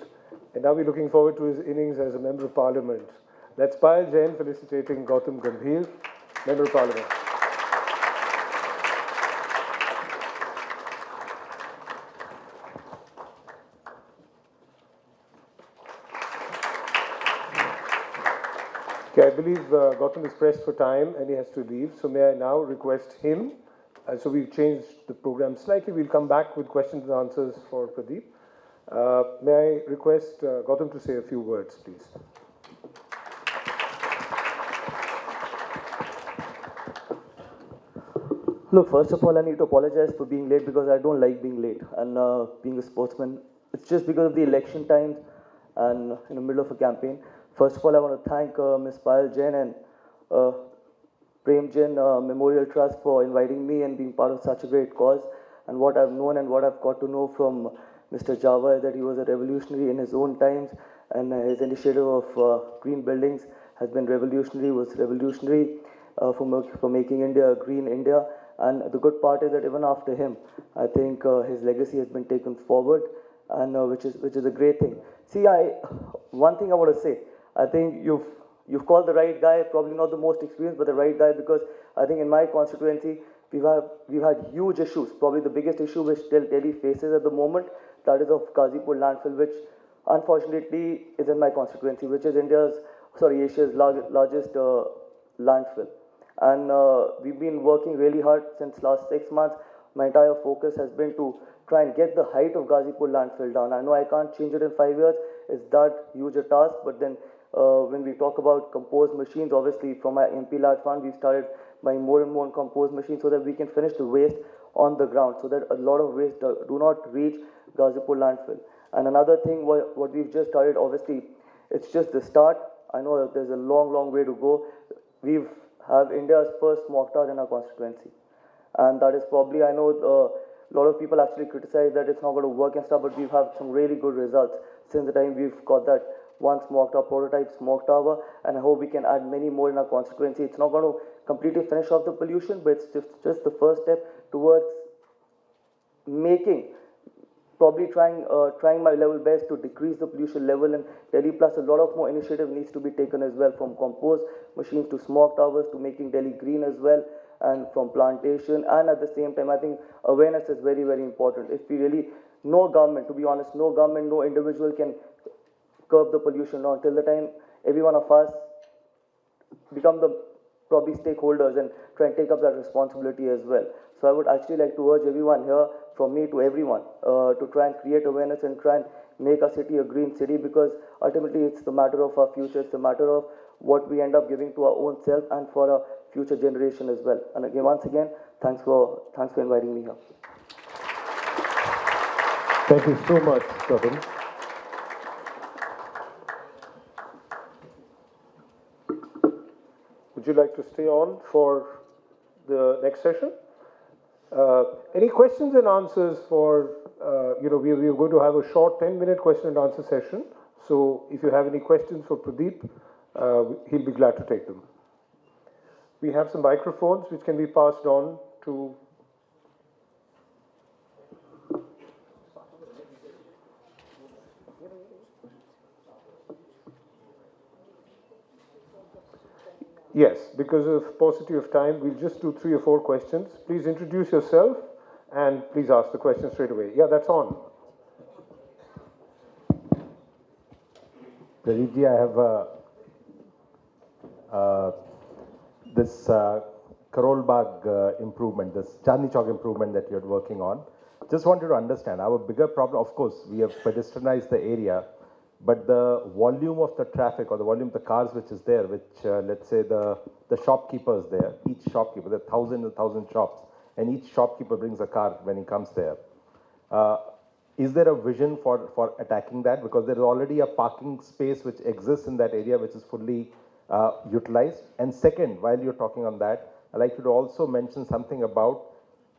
and now we're looking forward to his innings as a Member of Parliament. That's Payal Jain felicitating Gautam Gambhir, Member of Parliament. Okay, I believe Gautam is pressed for time and he has to leave, so may I now request him. So we've changed the program slightly. We'll come back with questions and answers for Pradeep. May I request Gautam to say a few words, please. Look, first of all, I need to apologize for being late because I don't like being late and being a sportsman. It's just because of the election times and in the middle of a campaign. First of all, I want to thank Ms. Payal Jain and Prem Jain Memorial Trust for inviting me and being part of such a great cause. And what I've known and what I've got to know from Mr. Java, that he was a revolutionary in his own times, and his initiative of green buildings has been revolutionary, was revolutionary for making India a green India. And the good part is that even after him, I think his legacy has been taken forward, and which is a great thing. See, one thing I want to say, I think you've called the right guy, probably not the most experienced, but the right guy, because I think in my constituency we've had huge issues. Probably the biggest issue which Delhi faces at the moment, that is of Gazipur landfill, which unfortunately is in my constituency, which is Asia's largest landfill. And we've been working really hard since last 6 months. My entire focus has been to try and get the height of Gazipur landfill down. I know I can't change it in 5 years. It's that huge a task. But then when we talk about compost machines, obviously from my MP Lad Fund, we started buying more and more compost machines so that we can finish the waste on the ground, so that a lot of waste do not reach Gazipur landfill. And another thing, what we've just started, obviously, it's just the start. I know that there's a long, long way to go. We've have India's first smoke tower in our constituency. And that is probably, I know a lot of people actually criticize that it's not going to work and stuff, but we've had some really good results since the time we've got that one smoke tower, prototype smoke tower, and I hope we can add many more in our constituency. It's not going to completely finish off the pollution, but it's just the first step towards making, probably trying my level best to decrease the pollution level in Delhi. Plus, a lot of more initiative needs to be taken as well, from compost machines to smoke towers to making Delhi green as well, and from plantation. And at the same time, I think awareness is very, very important. If we really, no government, to be honest, no government, no individual can curb the pollution. Now, till the time every one of us become the probably stakeholders and try and take up that responsibility as well. So I would actually like to urge everyone here, from me to everyone, to try and create awareness and try and make our city a green city, because ultimately it's the matter of our future, it's the matter of what we end up giving to our own self and for our future generation as well. And again, once again, thanks for inviting me here. Thank you so much, Kapil. Would you like to stay on for the next session? Any questions and answers for, we're going to have a short 10-minute question and answer session. So if you have any questions for Pradeep, he'll be glad to take them. We have some microphones which can be passed on to. Yes, because of paucity of time, we'll just do 3 or 4 questions. Please introduce yourself and please ask the question straight away. Yeah, that's on. Pradeepji, I have this Karol Bagh improvement, this Chandni Chowk improvement that you're working on. Just wanted to understand, our bigger problem, of course, we have pedestrianized the area, but the volume of the traffic or the volume of the cars which is there, which let's say the shopkeepers there, each shopkeeper, there are 1,000 shops, and each shopkeeper brings a car when he comes there. Is there a vision for attacking that? Because there is already a parking space which exists in that area which is fully utilized. And second, while you're talking on that, I'd like you to also mention something about,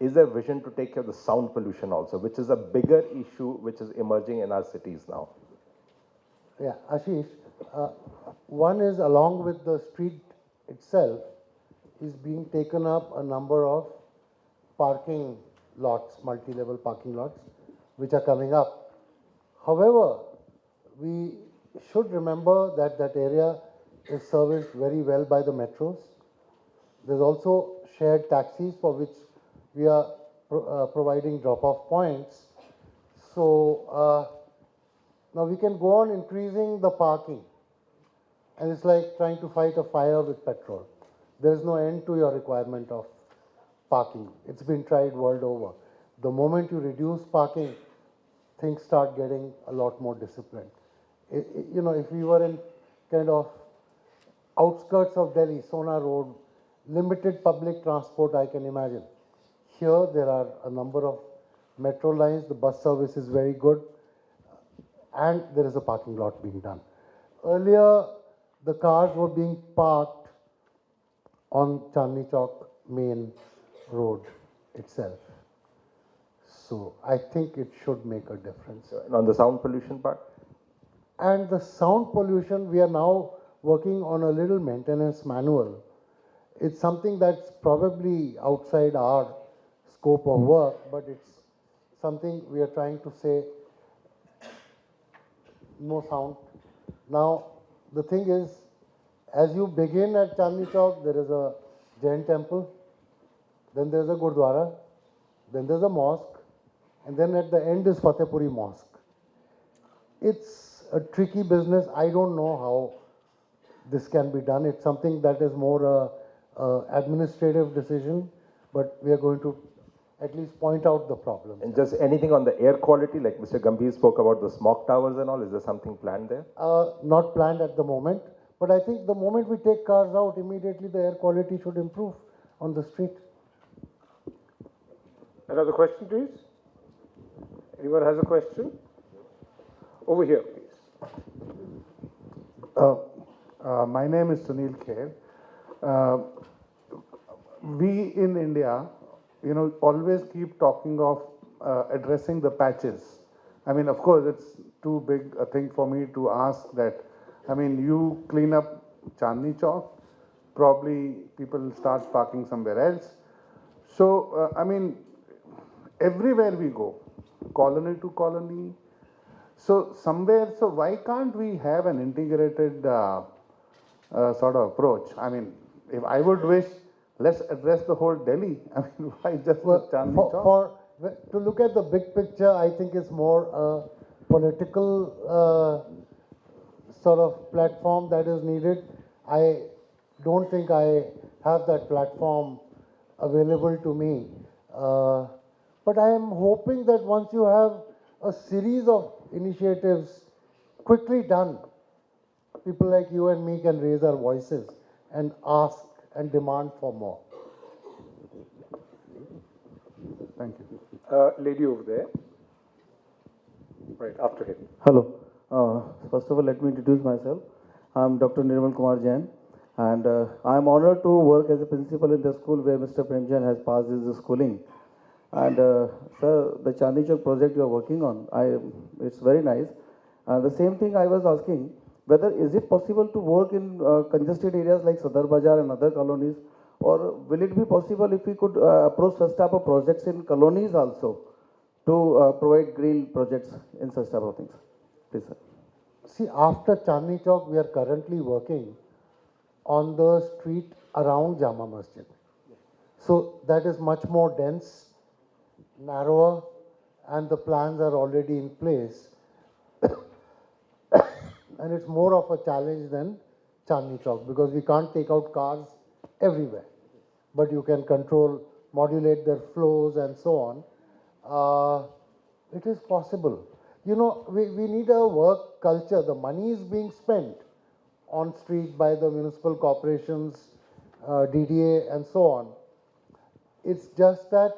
is there a vision to take care of the sound pollution also, which is a bigger issue which is emerging in our cities now? Yeah, Ashish, one is, along with the street itself, is being taken up a number of parking lots, multi-level parking lots, which are coming up. However, we should remember that that area is serviced very well by the metros. There's also shared taxis for which we are providing drop-off points. So now we can go on increasing the parking, and it's like trying to fight a fire with petrol. There is no end to your requirement of parking. It's been tried world over. The moment you reduce parking, things start getting a lot more disciplined. If we were in kind of outskirts of Delhi, Sona Road, limited public transport, I can imagine. Here there are a number of metro lines, the bus service is very good, and there is a parking lot being done. Earlier, the cars were being parked on Chandni Chowk main road itself. So I think it should make a difference. And on the sound pollution part? And the sound pollution, we are now working on a little maintenance manual. It's something that's probably outside our scope of work, but it's something we are trying to say no sound. Now, the thing is, as you begin at Chandni Chowk, there is a Jain temple, then there's a Gurdwara, then there's a mosque, and then at the end is Fatehpuri Mosque. It's a tricky business. I don't know how this can be done. It's something that is more a administrative decision, but we are going to at least point out the problems. And just anything on the air quality, like Mr. Gambhir spoke about the smog towers and all, is there something planned there? Not planned at the moment, but I think the moment we take cars out, immediately the air quality should improve on the street. Another question, please? Anyone has a question? Over here, please. My name is Sunil Kher. We in India, always keep talking of addressing the patches. I mean, of course, it's too big a thing for me to ask that. I mean, you clean up Chandni Chowk, probably people will start parking somewhere else. So, I mean, everywhere we go, colony to colony. So why can't we have an integrated sort of approach? I mean, if I would wish, let's address the whole Delhi. I mean, why just the Chandni Chowk? To look at the big picture, I think it's more a political sort of platform that is needed. I don't think I have that platform available to me. But I am hoping that once you have a series of initiatives quickly done, people like you and me can raise our voices and ask and demand for more. Thank you. Lady over there. Right, after him. Hello. First of all, let me introduce myself. I'm Dr. Nirmal Kumar Jain, and I'm honored to work as a principal in the school where Mr. Prem Jain has passed his schooling. And sir, the Chandni Chowk project you are working on, it's very nice. The same thing I was asking, whether is it possible to work in congested areas like Sadar Bazaar and other colonies, or will it be possible if we could approach such type of projects in colonies also to provide green projects in such type of things? Please, sir. See, after Chandni Chowk, we are currently working on the street around Jama Masjid. So that is much more dense, narrower, and the plans are already in place. And it's more of a challenge than Chandni Chowk because we can't take out cars everywhere. But you can control, modulate their flows and so on. It is possible. We need a work culture. The money is being spent on street by the municipal corporations, DDA and so on. It's just that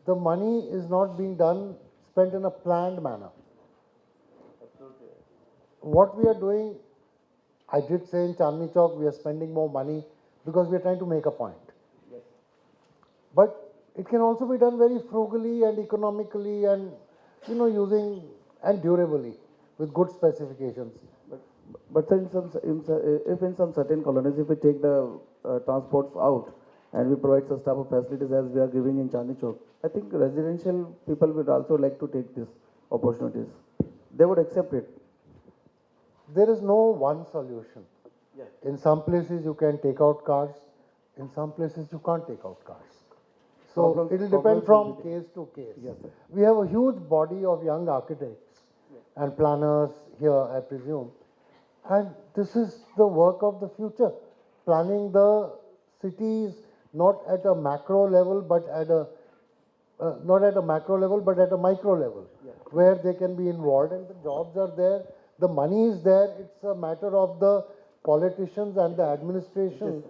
the money is not being spent in a planned manner. What we are doing, I did say in Chandni Chowk, we are spending more money because we are trying to make a point. Yes. But it can also be done very frugally and economically and, using and durably with good specifications. But sir, if in some certain colonies, if we take the transports out and we provide such type of facilities as we are giving in Chandni Chowk, I think residential people would also like to take these opportunities. They would accept it. There is no one solution. Yeah. In some places you can take out cars, in some places you can't take out cars. So it will depend from case to case. Yes, we have a huge body of young architects and planners here, I presume. And this is the work of the future. Planning the cities not at a macro level, but at a micro level, where they can be involved and the jobs are there, the money is there. It's a matter of the politicians and the administration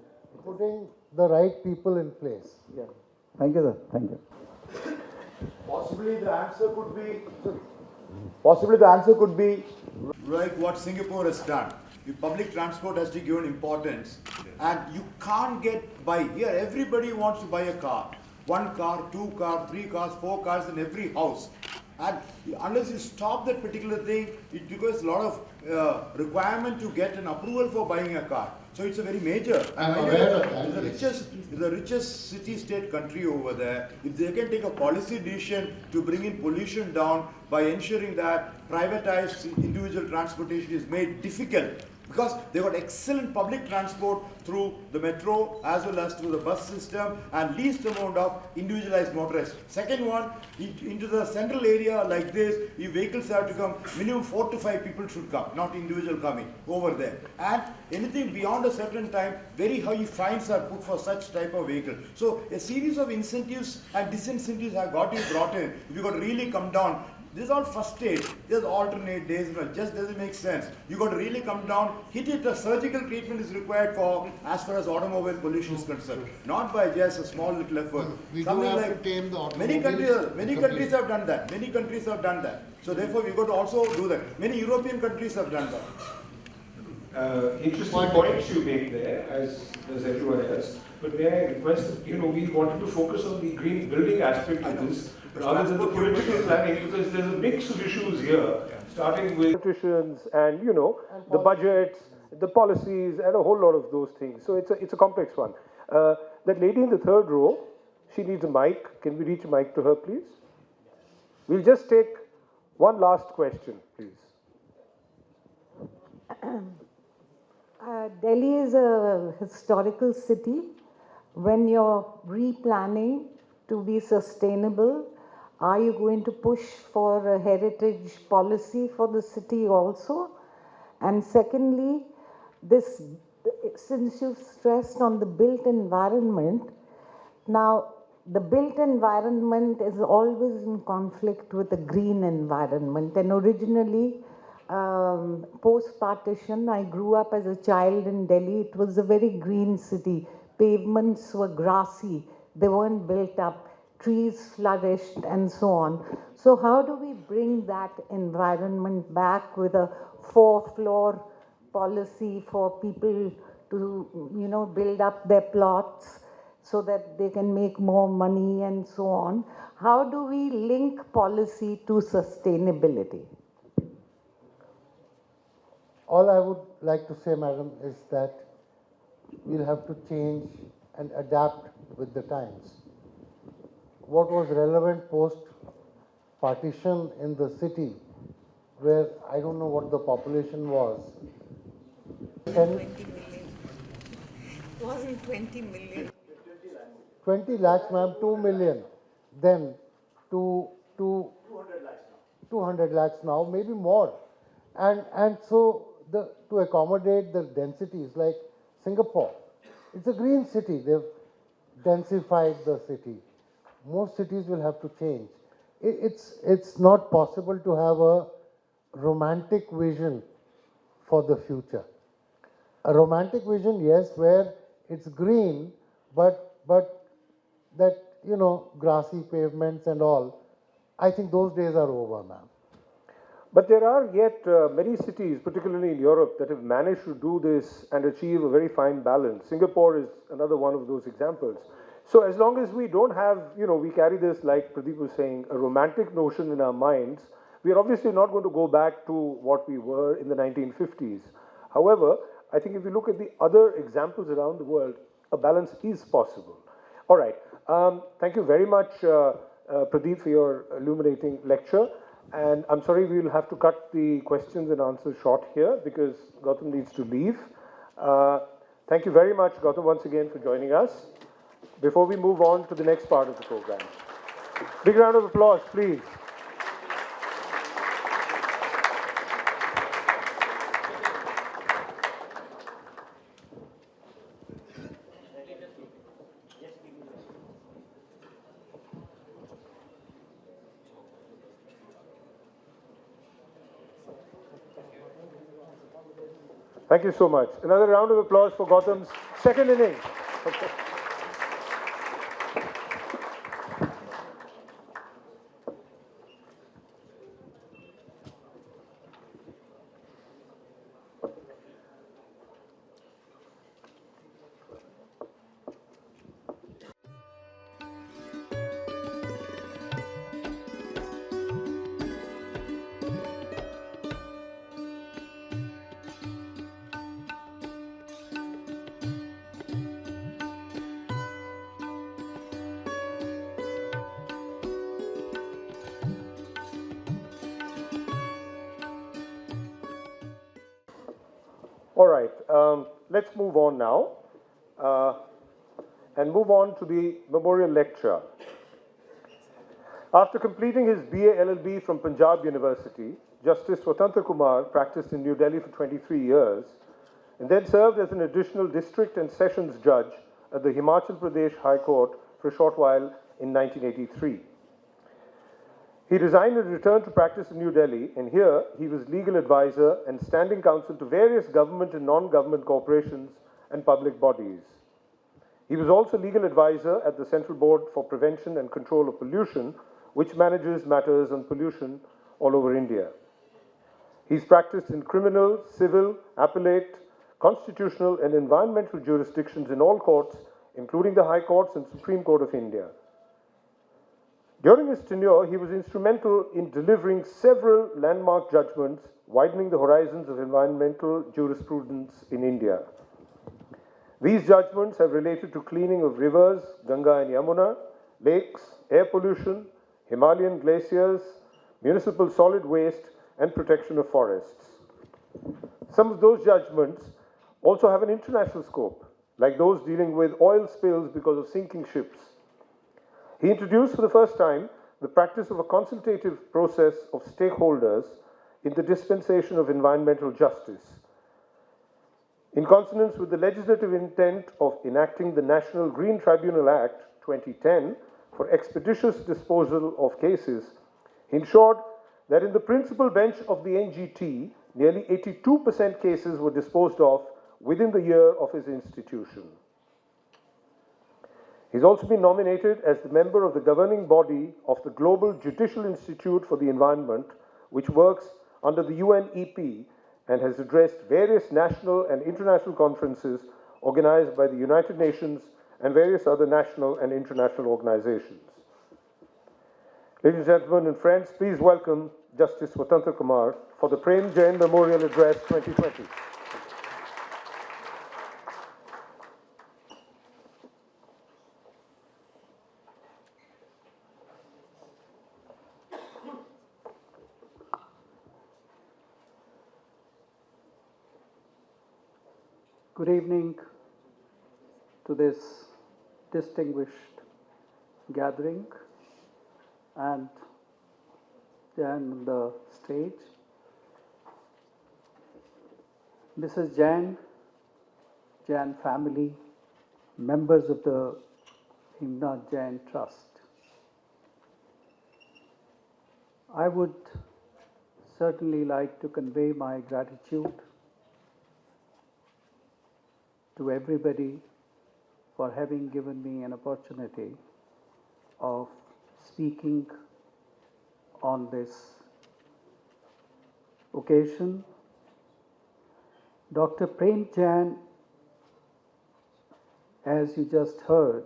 putting the right people in place. Yeah. Thank you, sir. Thank you. Possibly the answer could be like what Singapore has done. The public transport has to be given importance, and you can't get by here. Everybody wants to buy a car. one car, two car, three cars, four cars in every house. And unless you stop that particular thing, it requires a lot of requirement to get an approval for buying a car. So it's a very major. I'm aware of that, It's the richest city-state country over there. If they can take a policy decision to bring in pollution down by ensuring that privatized individual transportation is made difficult, because they got excellent public transport through the metro as well as through the bus system and least amount of individualized motorists. Second one, into the central area like this, if vehicles have to come, minimum 4 to 5 people should come, not individual coming over there. And anything beyond a certain time, very high fines are put for such type of vehicle. So a series of incentives and disincentives have got to be brought in. If you got to really come down, this is all first stage. There's alternate days, just doesn't make sense. You got to really come down, hit it. A surgical treatment is required for as far as automobile pollution is concerned, not by just a small little effort. We do have to tame the automobile. Many countries have done that. Many countries have done that. So therefore, we got to also do that. Many European countries have done that. Interesting points you made there, as everyone else. But may I request, we wanted to focus on the green building aspect of this, rather than the political planning, because there's a mix of issues here, starting with politicians and, the budgets, the policies, and a whole lot of those things. So it's a complex one. That lady in the third row, she needs a mic. Can we reach a mic to her, please? We'll just take one last question, please. Delhi is a historical city. When you're replanning to be sustainable, are you going to push for a heritage policy for the city also? And secondly, since you've stressed on the built environment, now the built environment is always in conflict with the green environment. And originally, post-partition, I grew up as a child in Delhi. It was a very green city. Pavements were grassy. They weren't built up. Trees flourished and so on. So how do we bring that environment back with a 4-floor policy for people to, build up their plots so that they can make more money and so on? How do we link policy to sustainability? All I would like to say, madam, is that we'll have to change and adapt with the times. What was relevant post-partition in the city, where I don't know what the population was. 20 million. It wasn't 20 million. 20 lakhs, ma'am, 2 million. Then to 200 lakhs now, maybe more. And so to accommodate the densities like Singapore, it's a green city. They've densified the city. Most cities will have to change. It's not possible to have a romantic vision for the future. A romantic vision, yes, where it's green, but that, grassy pavements and all, I think those days are over, ma'am. But there are yet many cities, particularly in Europe, that have managed to do this and achieve a very fine balance. Singapore is another one of those examples. So as long as we don't have, we carry this, like Pradeep was saying, a romantic notion in our minds, we are obviously not going to go back to what we were in the 1950s. However, I think if you look at the other examples around the world, a balance is possible. All right. Thank you very much, Pradeep, for your illuminating lecture. And I'm sorry we will have to cut the questions and answers short here because Gautam needs to leave. Thank you very much, Gautam, once again for joining us. Before we move on to the next part of the program, big round of applause, please. Thank you so much. Another round of applause for Gautam's second inning. All right, let's move on now and move on to the memorial lecture. After completing his BA LLB from Punjab University, Justice Swatantra Kumar practiced in New Delhi for 23 years and then served as an additional district and sessions judge at the Himachal Pradesh High Court for a short while in 1983. He resigned and returned to practice in New Delhi, and here he was legal advisor and standing counsel to various government and non-government corporations and public bodies. He was also legal advisor at the Central Board for Prevention and Control of Pollution, which manages matters on pollution all over India. He's practiced in criminal, civil, appellate, constitutional, and environmental jurisdictions in all courts, including the High Courts and Supreme Court of India. During his tenure, he was instrumental in delivering several landmark judgments, widening the horizons of environmental jurisprudence in India. These judgments have related to cleaning of rivers, Ganga and Yamuna, lakes, air pollution, Himalayan glaciers, municipal solid waste, and protection of forests. Some of those judgments also have an international scope, like those dealing with oil spills because of sinking ships. He introduced for the first time the practice of a consultative process of stakeholders in the dispensation of environmental justice. In consonance with the legislative intent of enacting the National Green Tribunal Act 2010 for expeditious disposal of cases, he ensured that in the principal bench of the NGT, nearly 82% cases were disposed of within the year of his institution. He's also been nominated as the member of the governing body of the Global Judicial Institute for the Environment, which works under the UNEP and has addressed various national and international conferences organized by the United Nations and various other national and international organizations. Ladies and gentlemen and friends, please welcome Justice Swatantra Kumar for the Prem Jain Memorial Address 2020. Good evening to this distinguished gathering and on the stage. Mrs. Jain, Jain family, members of the Himnath Jain Trust. I would certainly like to convey my gratitude to everybody for having given me an opportunity of speaking on this occasion. Dr. Prem Jain, as you just heard,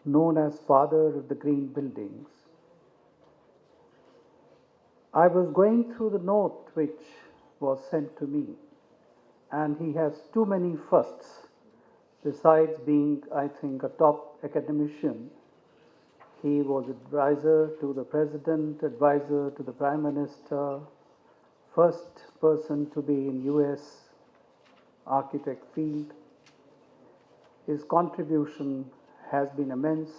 known as father of the green buildings. I was going through the note which was sent to me, and he has too many firsts. Besides being, I think, a top academician, he was advisor to the president, advisor to the prime minister, first person to be in US architect field. His contribution has been immense.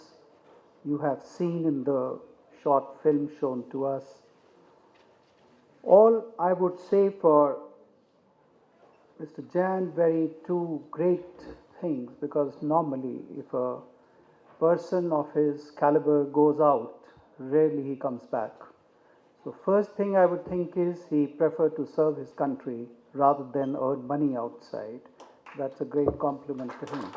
You have seen in the short film shown to us. All I would say for Mr. Jain, very two great things, because normally if a person of his caliber goes out, rarely he comes back. So first thing I would think is he preferred to serve his country rather than earn money outside. That's a great compliment to him.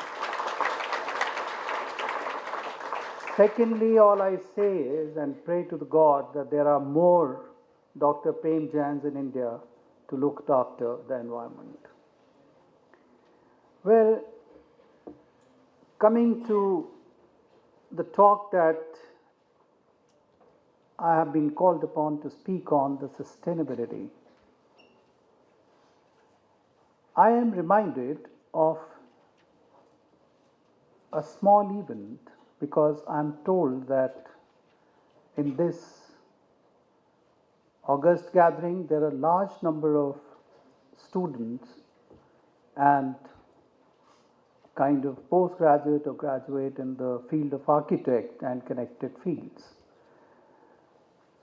Secondly, all I say is, and pray to the God that there are more Dr. Prem Jains in India to look after the environment. Well, coming to the talk that I have been called upon to speak on, the sustainability, I am reminded of a small event, because I am told that in this August gathering there are a large number of students and kind of postgraduate or graduate in the field of architect and connected fields.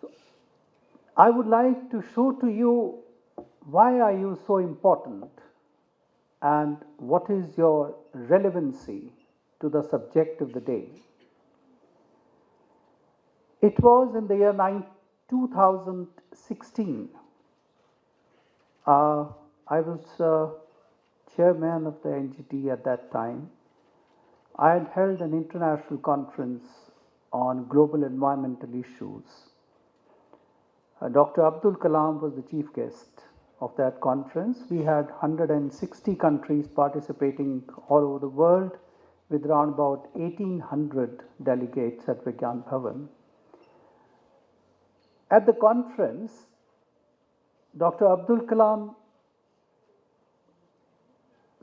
So I would like to show to you why are you so important and what is your relevancy to the subject of the day. It was in the year 2016. I was chairman of the NGT at that time. I had held an international conference on global environmental issues. Dr. Abdul Kalam was the chief guest of that conference. We had 160 countries participating all over the world with around about 1800 delegates at Vigyan Bhavan. At the conference, Dr. Abdul Kalam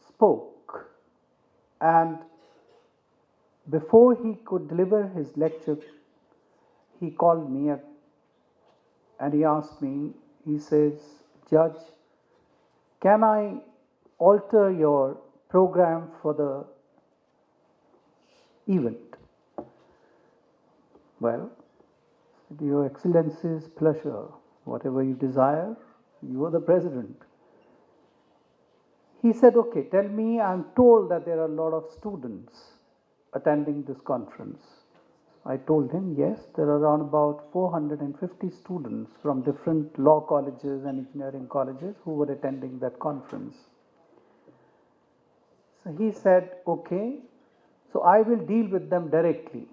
spoke, and before he could deliver his lecture, he called me up and he asked me, he says, Judge, can I alter your program for the event? Well, Your Excellency's pleasure, whatever you desire, you are the president. He said, okay, tell me, I'm told that there are a lot of students attending this conference. I told him, yes, there are around about 450 students from different law colleges and engineering colleges who were attending that conference. So he said, okay, so I will deal with them directly.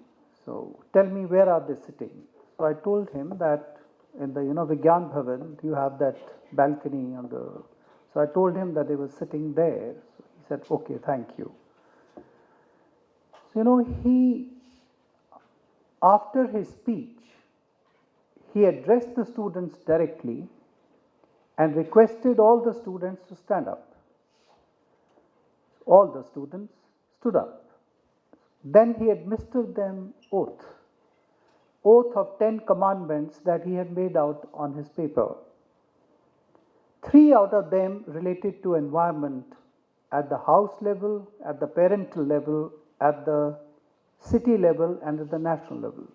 So tell me, where are they sitting? So I told him that in the, Vigyan Bhavan, you have that balcony on the, so I told him that they were sitting there. So he said, okay, thank you. So, after his speech, he addressed the students directly and requested all the students to stand up. All the students stood up. Then he administered them oath of 10 commandments that he had made out on his paper. 3 out of them related to environment at the house level, at the parental level, at the city level, and at the national level.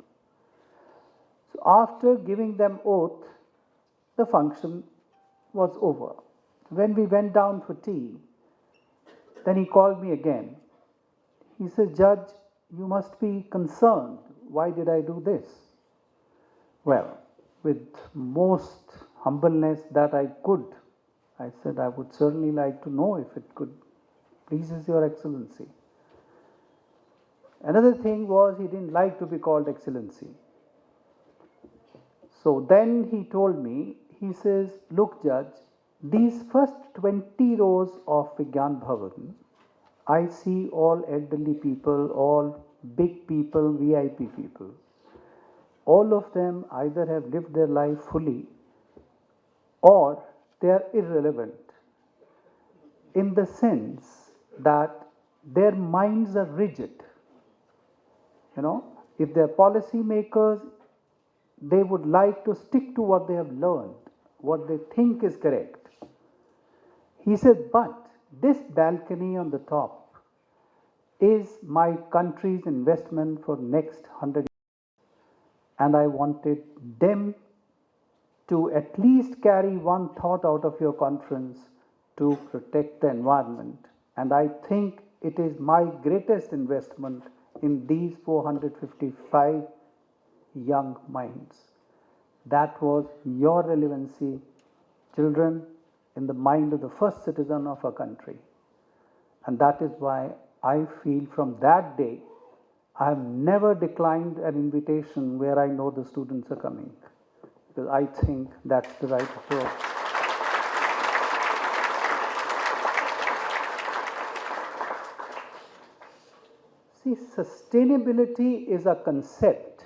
So after giving them oath, the function was over. When we went down for tea, then he called me again. He said, Judge, you must be concerned. Why did I do this? Well, with most humbleness that I could, I said, I would certainly like to know if it could pleases Your Excellency. Another thing was he didn't like to be called Excellency. So then he told me, he says, look, Judge, these first 20 rows of Vigyan Bhavan, I see all elderly people, all big people, VIP people. All of them either have lived their life fully or they are irrelevant in the sense that their minds are rigid. If they're policy makers, they would like to stick to what they have learned, what they think is correct. He said, but this balcony on the top is my country's investment for next 100 years. And I wanted them to at least carry one thought out of your conference to protect the environment. And I think it is my greatest investment in these 455 young minds. That was your relevancy, children, in the mind of the first citizen of our country. And that is why I feel from that day, I have never declined an invitation where I know the students are coming. Because I think that's the right approach. See, sustainability is a concept.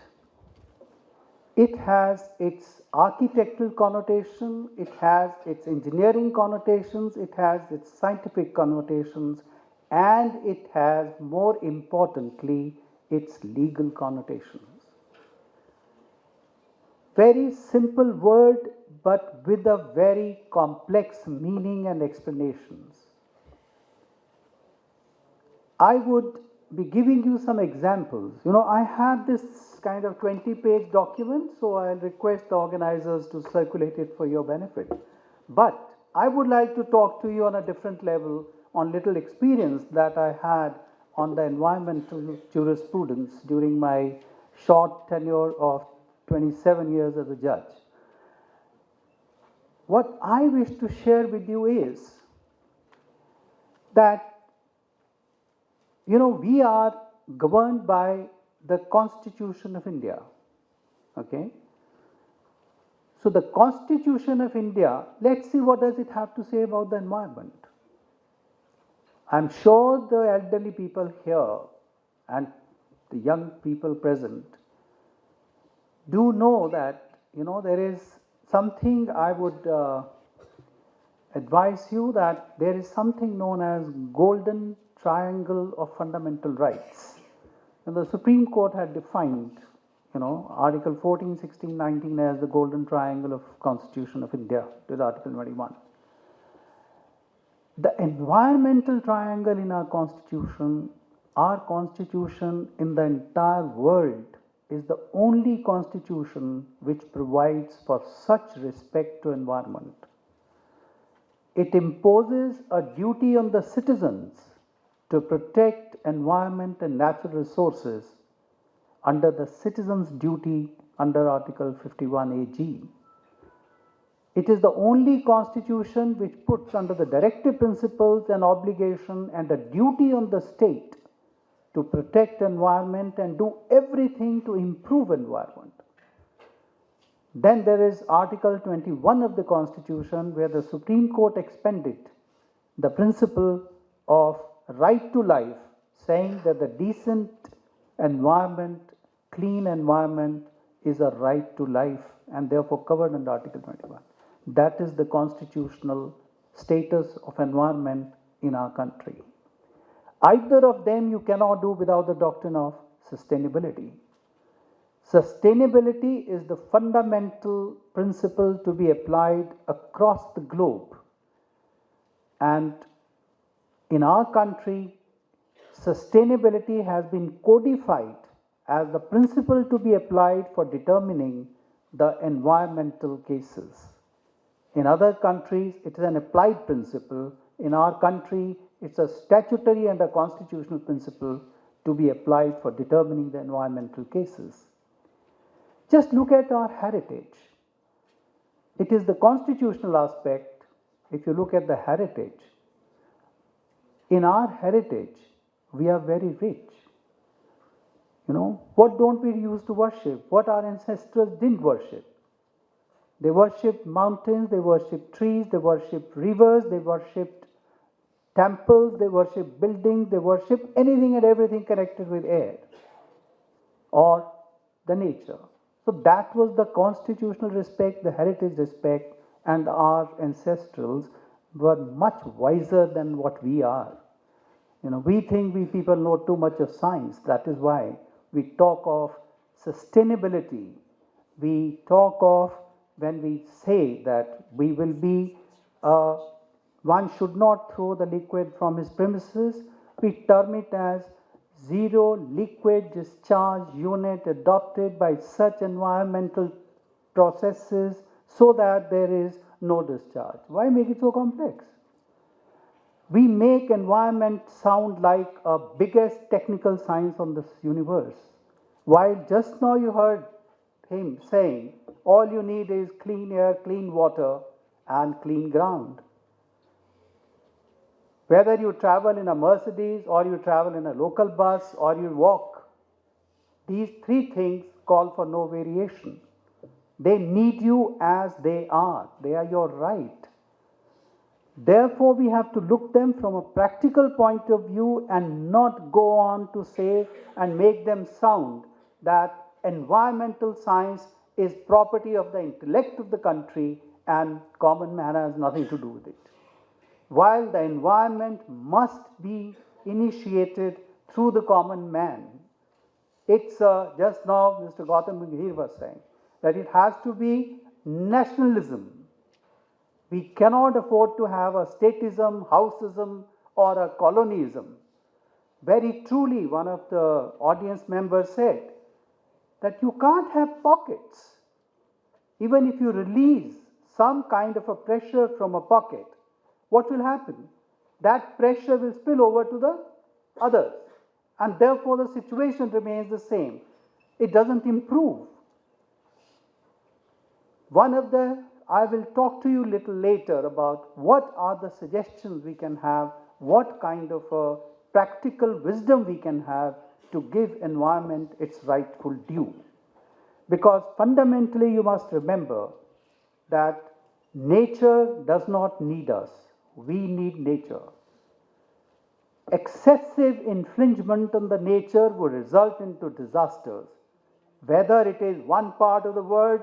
It has its architectural connotation, it has its engineering connotations, it has its scientific connotations, and it has, more importantly, its legal connotations. Very simple word, but with a very complex meaning and explanations. I would be giving you some examples. I had this kind of 20-page document, so I'll request the organizers to circulate it for your benefit. But I would like to talk to you on a different level on little experience that I had on the environmental jurisprudence during my short tenure of 27 years as a judge. What I wish to share with you is that we are governed by the Constitution of India. Okay? So the Constitution of India, let's see what does it have to say about the environment. I'm sure the elderly people here and the young people present do know that, there is something I would advise you, that there is something known as golden triangle of fundamental rights. And the Supreme Court had defined, Article 14, 16, 19 as the golden triangle of Constitution of India, with Article 21. The environmental triangle in our Constitution in the entire world, is the only constitution which provides for such respect to environment. It imposes a duty on the citizens to protect environment and natural resources under the citizens' duty under Article 51AG. It is the only constitution which puts under the directive principles an obligation and a duty on the state to protect environment and do everything to improve environment. Then there is Article 21 of the Constitution, where the Supreme Court expanded the principle of right to life, saying that the decent environment, clean environment is a right to life and therefore covered under Article 21. That is the constitutional status of environment in our country. Either of them you cannot do without the doctrine of sustainability. Sustainability is the fundamental principle to be applied across the globe. And in our country, sustainability has been codified as the principle to be applied for determining the environmental cases. In other countries, it is an applied principle. In our country, it's a statutory and a constitutional principle to be applied for determining the environmental cases. Just look at our heritage. It is the constitutional aspect. If you look at the heritage, in our heritage, we are very rich. What don't we use to worship? What our ancestors didn't worship? They worshipped mountains, they worshipped trees, they worshipped rivers, they worshipped temples, they worshipped buildings, they worshipped anything and everything connected with air or the nature. So that was the constitutional respect, the heritage respect, and our ancestrals were much wiser than what we are. We think we people know too much of science. That is why we talk of sustainability. We talk of, when we say that we will be, one should not throw the liquid from his premises, we term it as zero liquid discharge unit adopted by such environmental processes so that there is no discharge. Why make it so complex? We make environment sound like a biggest technical science on this universe. While just now you heard him saying, all you need is clean air, clean water, and clean ground. Whether you travel in a Mercedes or you travel in a local bus or you walk, these three things call for no variation. They need you as they are. They are your right. Therefore, we have to look them from a practical point of view and not go on to say and make them sound that environmental science is property of the intellect of the country and common man has nothing to do with it. While the environment must be initiated through the common man, it's just now Mr. Gautam Gambhir was saying that it has to be nationalism. We cannot afford to have a statism, houseism, or a colonyism. Very truly, one of the audience members said that you can't have pockets. Even if you release some kind of a pressure from a pocket, what will happen? That pressure will spill over to the others, and therefore the situation remains the same. It doesn't improve. I will talk to you a little later about what are the suggestions we can have, what kind of a practical wisdom we can have to give environment its rightful due. Because fundamentally you must remember that nature does not need us, we need nature. Excessive infringement on the nature would result into disasters, whether it is one part of the world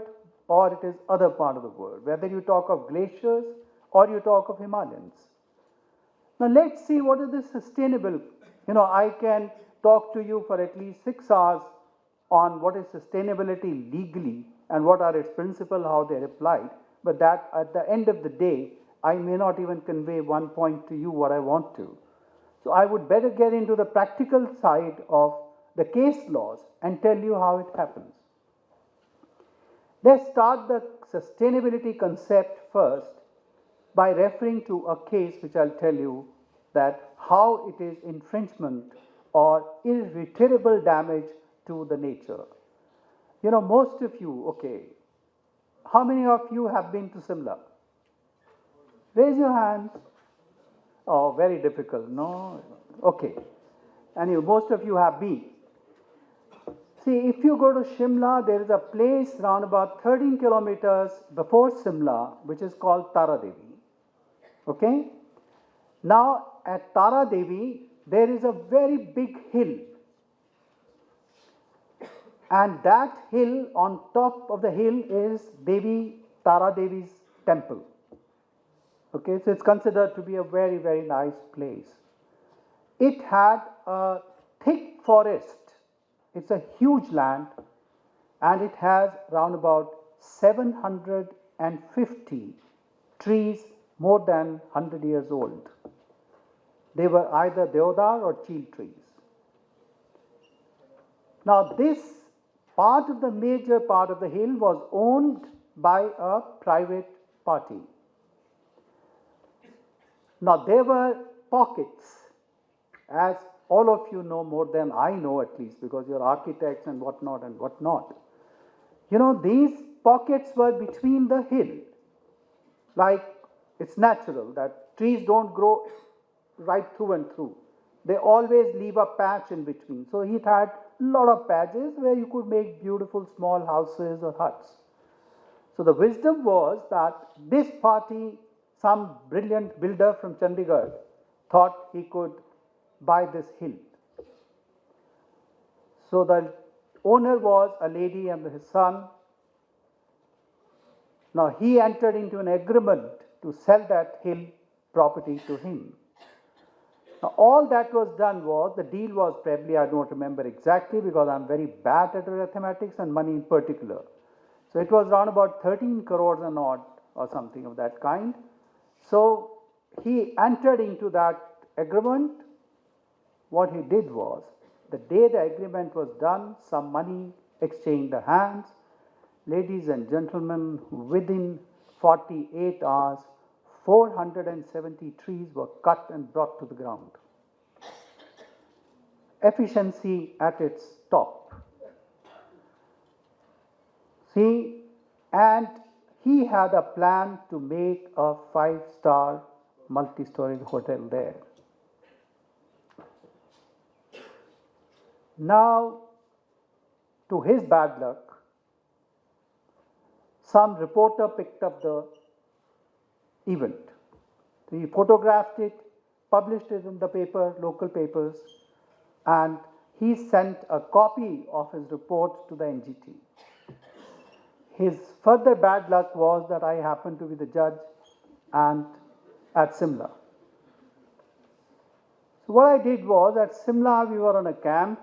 or it is other part of the world, whether you talk of glaciers or you talk of Himalayas. Now let's see what is the sustainable. I can talk to you for at least 6 hours on what is sustainability legally and what are its principles, how they are applied, but that at the end of the day, I may not even convey one point to you what I want to. So I would better get into the practical side of the case laws and tell you how it happens. Let's start the sustainability concept first by referring to a case which I'll tell you that how it is infringement or irreparable damage to the nature. Most of you, how many of you have been to Simla? Raise your hands. Oh, very difficult, no? Okay. And most of you have been. See, if you go to Shimla, there is a place around about 13 kilometers before Simla, which is called Tara Devi. Okay? Now, at Tara Devi, there is a very big hill. And that hill, on top of the hill is Tara Devi's temple. Okay, so it's considered to be a very, very nice place. It had a thick forest. It's a huge land, and it has around about 750 trees more than 100 years old. They were either deodar or chil trees. Now, this major part of the hill was owned by a private party. Now, there were pockets, as all of you know more than I know at least, because you're architects and whatnot and whatnot. These pockets were between the hill. Like, it's natural that trees don't grow right through and through. They always leave a patch in between. So it had a lot of patches where you could make beautiful small houses or huts. So the wisdom was that this party, some brilliant builder from Chandigarh, thought he could buy this hill. So the owner was a lady and his son. Now he entered into an agreement to sell that hill property to him. Now all that was done was, the deal was probably, I don't remember exactly because I'm very bad at arithmetics and money in particular. So it was around about 13 crores and odd or something of that kind. So he entered into that agreement. What he did was, the day the agreement was done, some money exchanged hands. Ladies and gentlemen, within 48 hours, 470 trees were cut and brought to the ground. Efficiency at its top. See, and he had a plan to make a 5-star multi-story hotel there. Now, to his bad luck, some reporter picked up the event. He photographed it, published it in the paper, local papers, and he sent a copy of his report to the NGT. His further bad luck was that I happened to be the judge and at Simla. So what I did was, at Simla we were on a camp,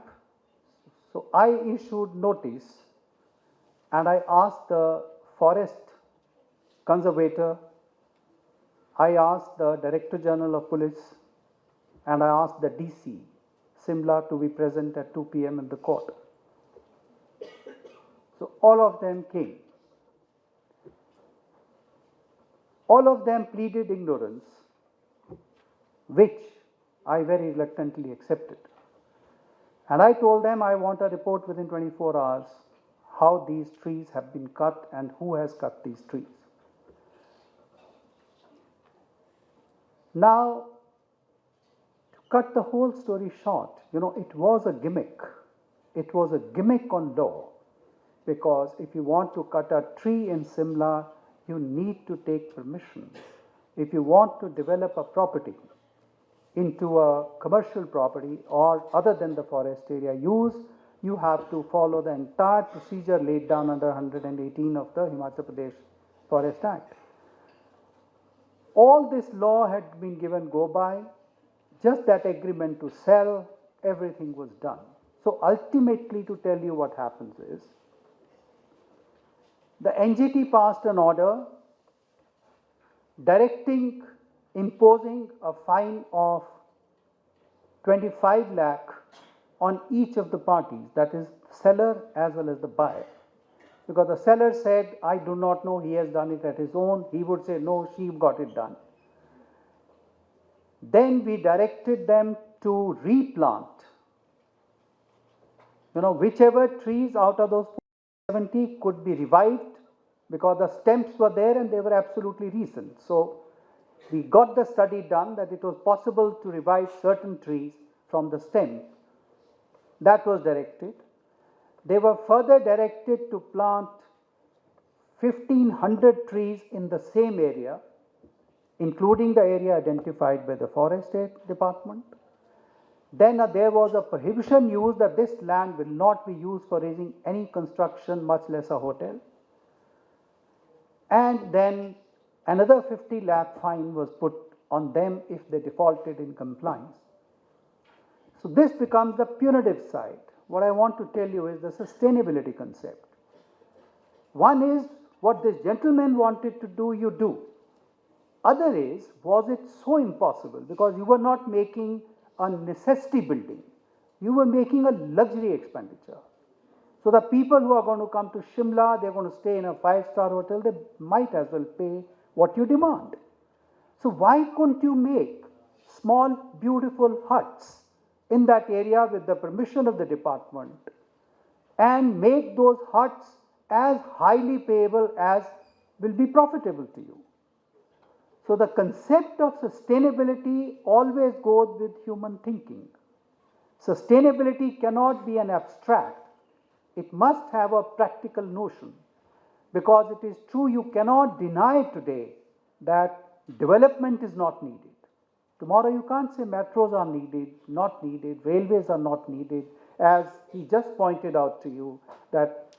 so I issued notice and I asked the forest conservator, I asked the Director General of Police and I asked the DC, Simla, to be present at 2 p.m. in the court. So all of them came. All of them pleaded ignorance, which I very reluctantly accepted. And I told them I want a report within 24 hours how these trees have been cut and who has cut these trees. Now, to cut the whole story short, it was a gimmick. It was a gimmick on law, because if you want to cut a tree in Simla, you need to take permission. If you want to develop a property into a commercial property or other than the forest area use, you have to follow the entire procedure laid down under 118 of the Himachal Pradesh Forest Act. All this law had been given go by, just that agreement to sell, everything was done. So ultimately, to tell you what happens is, the NGT passed an order directing, imposing a fine of 25 lakh on each of the parties, that is seller as well as the buyer. Because the seller said, I do not know, he has done it at his own. He would say, no, she got it done. Then we directed them to replant, whichever trees out of those 70 could be revived, because the stems were there and they were absolutely recent. So we got the study done that it was possible to revive certain trees from the stem. That was directed. They were further directed to plant 1,500 trees in the same area, including the area identified by the Forest Department. Then there was a prohibition used that this land will not be used for raising any construction, much less a hotel. And then another 50 lakh fine was put on them if they defaulted in compliance. So this becomes the punitive side. What I want to tell you is the sustainability concept. One is what this gentleman wanted to do, you do. Other is, was it so impossible? Because you were not making a necessity building. You were making a luxury expenditure. So the people who are going to come to Shimla, they're going to stay in a 5-star hotel, they might as well pay what you demand. So why couldn't you make small, beautiful huts in that area with the permission of the department and make those huts as highly payable as will be profitable to you? So the concept of sustainability always goes with human thinking. Sustainability cannot be an abstract. It must have a practical notion, because it is true you cannot deny today that development is not needed. Tomorrow you can't say metros are needed, not needed, railways are not needed, as he just pointed out to you that,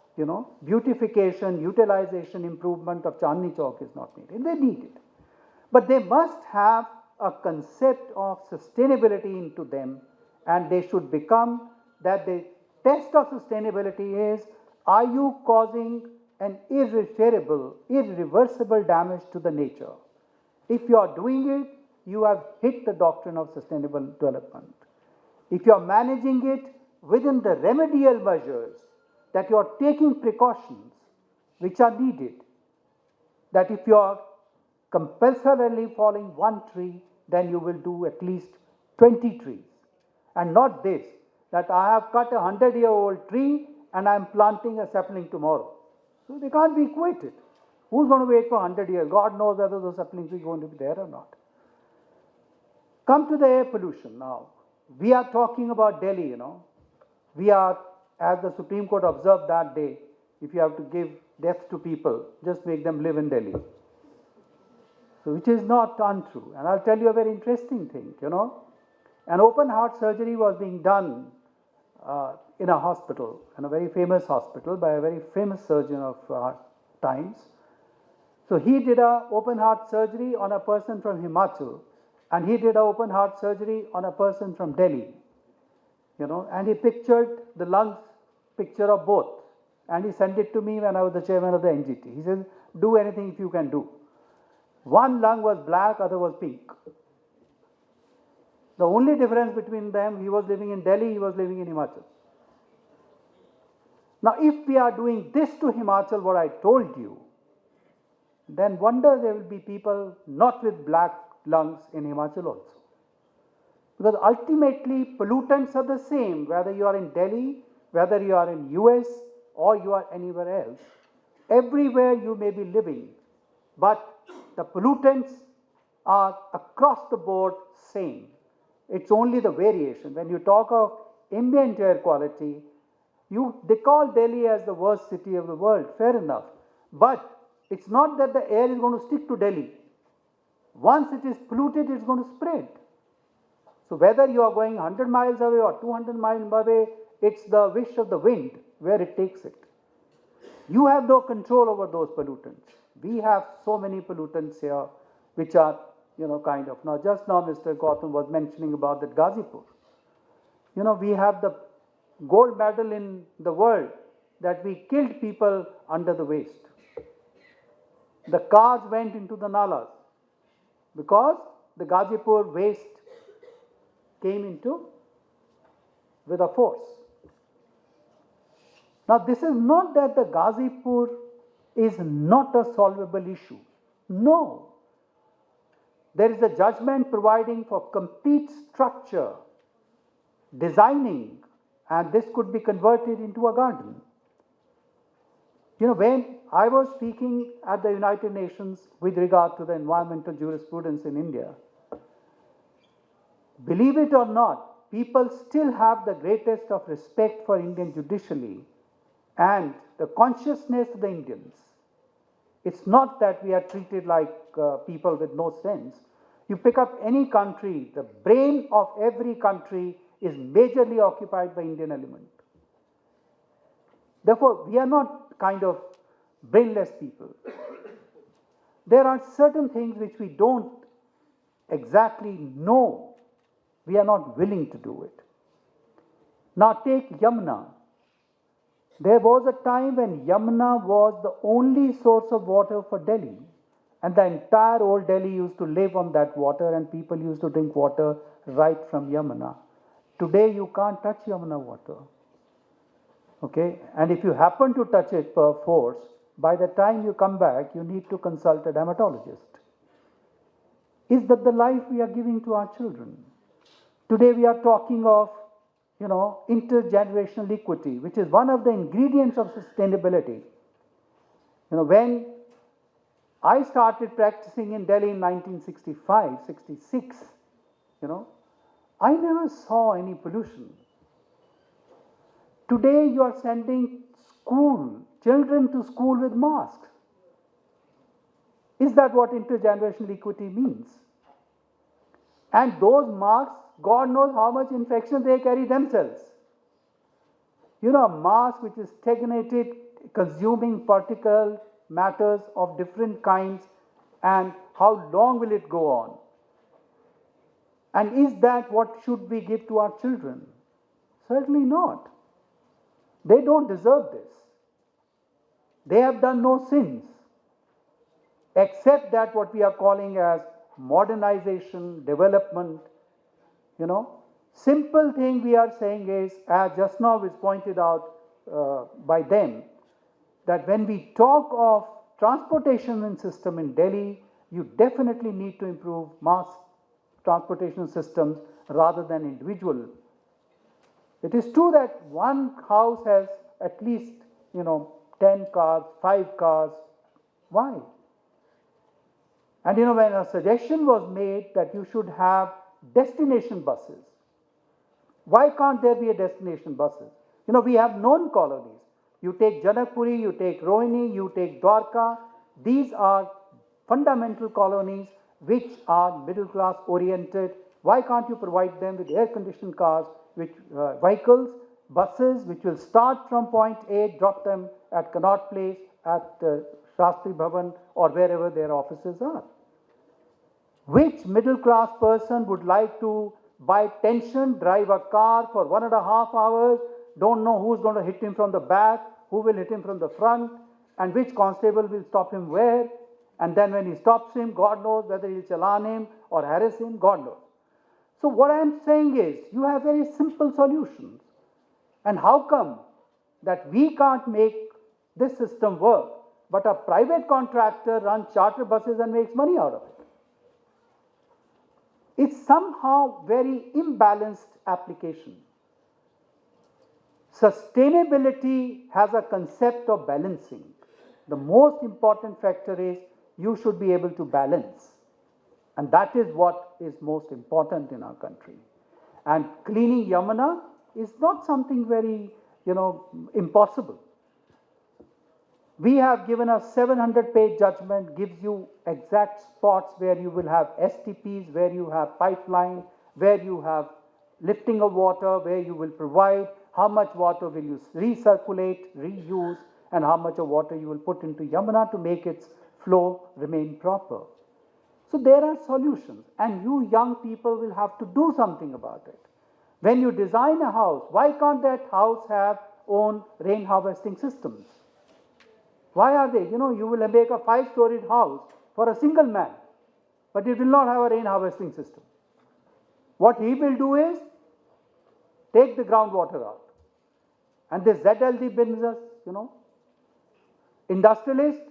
beautification, utilization, improvement of Chandni Chowk is not needed. They need it. But they must have a concept of sustainability into them, and they should become that the test of sustainability is, are you causing an irreversible damage to the nature? If you are doing it, you have hit the doctrine of sustainable development. If you are managing it within the remedial measures, that you are taking precautions which are needed, that if you are compulsorily falling one tree, then you will do at least 20 trees. And not this, that I have cut a 100-year-old tree and I am planting a sapling tomorrow. So they can't be equated. Who's going to wait for 100 years? God knows whether those saplings are going to be there or not. Come to the air pollution now. We are talking about Delhi, We are, as the Supreme Court observed that day, if you have to give death to people, just make them live in Delhi. So which is not untrue. And I'll tell you a very interesting thing, An open heart surgery was being done in a hospital, in a very famous hospital, by a very famous surgeon of times. So he did an open heart surgery on a person from Himachal, and he did an open heart surgery on a person from Delhi. And he pictured the lungs picture of both. And he sent it to me when I was the chairman of the NGT. He says, do anything if you can do. One lung was black, other was pink. The only difference between them, he was living in Delhi, he was living in Himachal. Now, if we are doing this to Himachal, what I told you, then wonder there will be people not with black lungs in Himachal also. Because ultimately, pollutants are the same, whether you are in Delhi, whether you are in US, or you are anywhere else. Everywhere you may be living, but the pollutants are across the board same. It's only the variation. When you talk of ambient air quality, they call Delhi as the worst city of the world, fair enough. But it's not that the air is going to stick to Delhi. Once it is polluted, it's going to spread. So whether you are going 100 miles away or 200 miles away, it's the wish of the wind where it takes it. You have no control over those pollutants. We have so many pollutants here which are, kind of. Now, just now Mr. Gautam was mentioning about that Gazipur. We have the gold medal in the world that we killed people under the waste. The cars went into the nalas because the Gazipur waste came into with a force. Now, this is not that the Gazipur is not a solvable issue. No. There is a judgment providing for complete structure, designing, and this could be converted into a garden. When I was speaking at the United Nations with regard to the environmental jurisprudence in India, believe it or not, people still have the greatest of respect for Indian judiciary and the consciousness of the Indians. It's not that we are treated like people with no sense. You pick up any country, the brain of every country is majorly occupied by Indian element. Therefore, we are not kind of brainless people. There are certain things which we don't exactly know. We are not willing to do it. Now take Yamuna. There was a time when Yamuna was the only source of water for Delhi. And the entire old Delhi used to live on that water and people used to drink water right from Yamuna. Today you can't touch Yamuna water. Okay? And if you happen to touch it per force, by the time you come back, you need to consult a dermatologist. Is that the life we are giving to our children? Today we are talking of, intergenerational equity, which is one of the ingredients of sustainability. When I started practicing in Delhi in 1965, 66, I never saw any pollution. Today you are sending children to school with masks. Is that what intergenerational equity means? And those masks, God knows how much infection they carry themselves. A mask which is stagnated, consuming particle matters of different kinds, and how long will it go on? And is that what should we give to our children? Certainly not. They don't deserve this. They have done no sins, except that what we are calling as modernization, development. Simple thing we are saying is, as just now was pointed out by them, that when we talk of transportation system in Delhi, you definitely need to improve mass transportation systems rather than individual. It is true that one house has at least, 10 cars, 5 cars. Why? And when a suggestion was made that you should have destination buses, why can't there be a destination buses? We have known colonies. You take Janakpuri, you take Rohini, you take Dwarka. These are fundamental colonies which are middle class oriented. Why can't you provide them with air conditioned cars, vehicles, buses which will start from point A, drop them at Connaught Place, at Shastri Bhavan, or wherever their offices are? Which middle class person would like to buy tension, drive a car for 1.5 hours, don't know who's going to hit him from the back, who will hit him from the front, and which constable will stop him where, and then when he stops him, God knows whether he'll challan him or harass him, God knows. So what I am saying is, you have very simple solutions. And how come that we can't make this system work, but a private contractor runs charter buses and makes money out of it? It's somehow very imbalanced application. Sustainability has a concept of balancing. The most important factor is you should be able to balance. And that is what is most important in our country. And cleaning Yamuna is not something very, impossible. We have given a 700-page judgment, gives you exact spots where you will have STPs, where you have pipeline, where you have lifting of water, where you will provide, how much water will you recirculate, reuse, and how much of water you will put into Yamuna to make its flow remain proper. So there are solutions, and you young people will have to do something about it. When you design a house, why can't that house have own rain harvesting systems? Why are they? You will make a 5-storied house for a single man, but it will not have a rain harvesting system. What he will do is take the groundwater out. And this ZLD business, industrialist,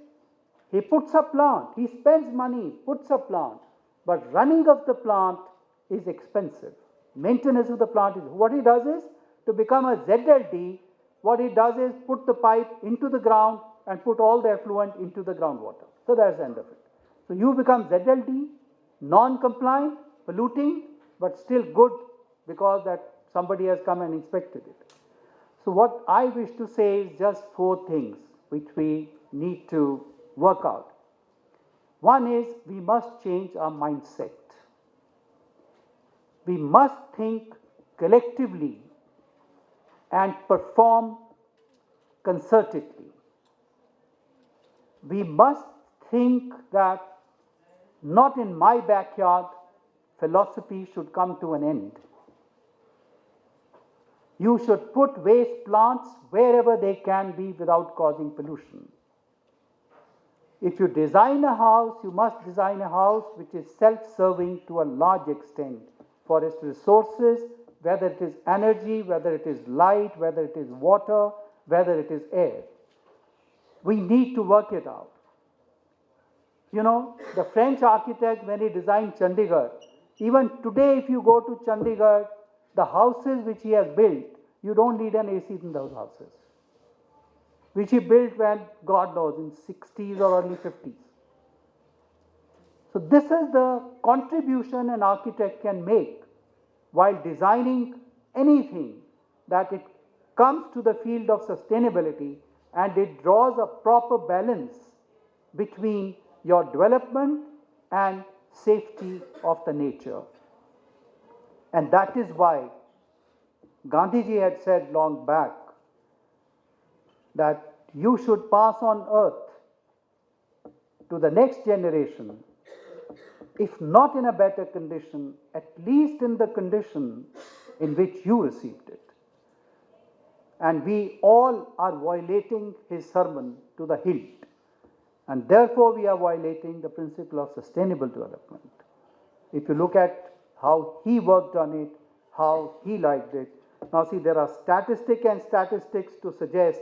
he puts a plant, he spends money, puts a plant, but running of the plant is expensive. Maintenance of the plant is, what he does is, to become a ZLD, what he does is put the pipe into the ground and put all the effluent into the groundwater. So that's the end of it. So you become ZLD, non-compliant, polluting, but still good because that somebody has come and inspected it. So what I wish to say is just 4 things which we need to work out. One is we must change our mindset. We must think collectively and perform concertedly. We must think that not in my backyard, philosophy should come to an end. You should put waste plants wherever they can be without causing pollution. If you design a house, you must design a house which is self-serving to a large extent for its resources, whether it is energy, whether it is light, whether it is water, whether it is air. We need to work it out. The French architect, when he designed Chandigarh, even today if you go to Chandigarh, the houses which he has built, you don't need an AC in those houses, which he built when, God knows, in 60s or early 50s. So this is the contribution an architect can make while designing anything, that it comes to the field of sustainability and it draws a proper balance between your development and safety of the nature. And that is why Gandhiji had said long back that you should pass on earth to the next generation, if not in a better condition, at least in the condition in which you received it. And we all are violating his sermon to the hilt. And therefore we are violating the principle of sustainable development. If you look at how he worked on it, how he liked it. Now see, there are statistics to suggest,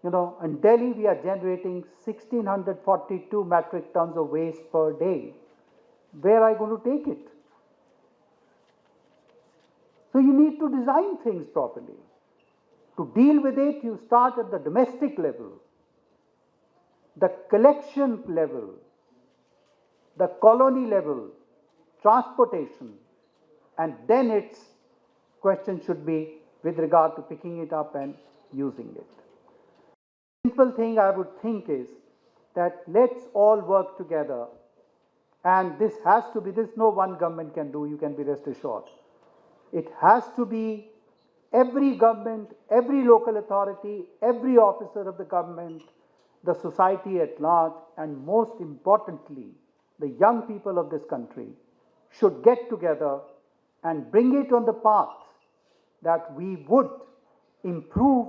in Delhi we are generating 1642 metric tons of waste per day. Where are you going to take it? So you need to design things properly. To deal with it, you start at the domestic level, the collection level, the colony level, transportation, and then its question should be with regard to picking it up and using it. Simple thing I would think is that let's all work together, and this no one government can do, you can be rest assured. It has to be every government, every local authority, every officer of the government, the society at large, and most importantly, the young people of this country should get together and bring it on the path that we would improve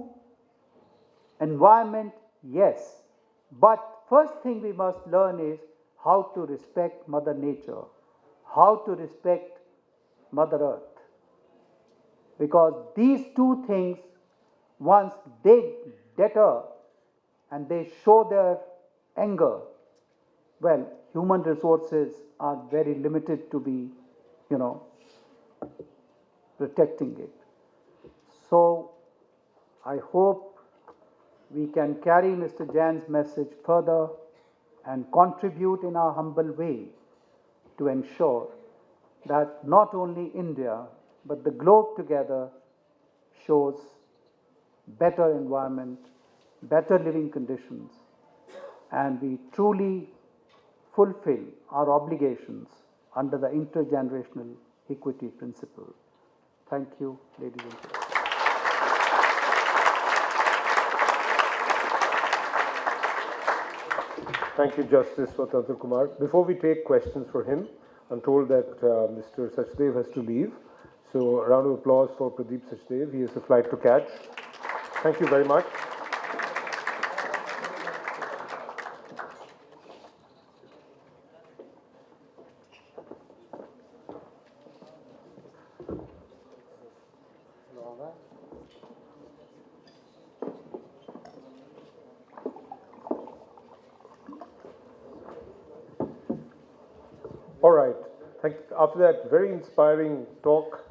environment, yes, But first thing we must learn is how to respect Mother Nature, how to respect Mother Earth. Because these two things, once they deter and they show their anger, well, human resources are very limited to be, protecting it. So I hope we can carry Mr. Jain's message further and contribute in our humble way to ensure that not only India but the globe together shows better environment, better living conditions, and we truly fulfill our obligations under the intergenerational equity principle. Thank you, ladies and gentlemen. Thank you, Justice Swatantra Kumar. Before we take questions for him, I'm told that Mr. Sachdev has to leave. So a round of applause for Pradeep Sachdev. He has a flight to catch. Thank you very much. All right. After that very inspiring talk,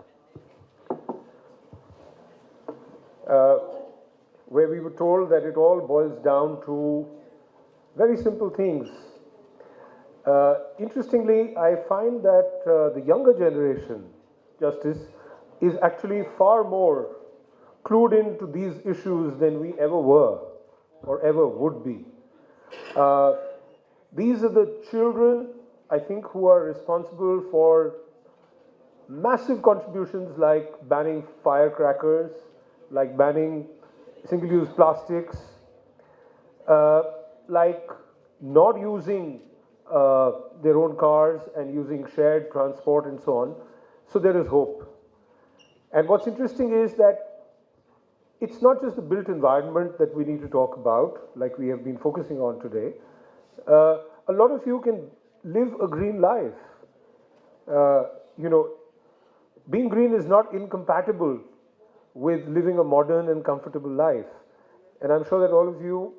where we were told that it all boils down to very simple things. Interestingly, I find that the younger generation, Justice, is actually far more clued into these issues than we ever were or ever would be. These are the children, I think, who are responsible for massive contributions like banning firecrackers, like banning single-use plastics, like not using their own cars and using shared transport and so on. So there is hope. And what's interesting is that it's not just the built environment that we need to talk about, like we have been focusing on today. A lot of you can live a green life. Being green is not incompatible with living a modern and comfortable life. And I'm sure that all of you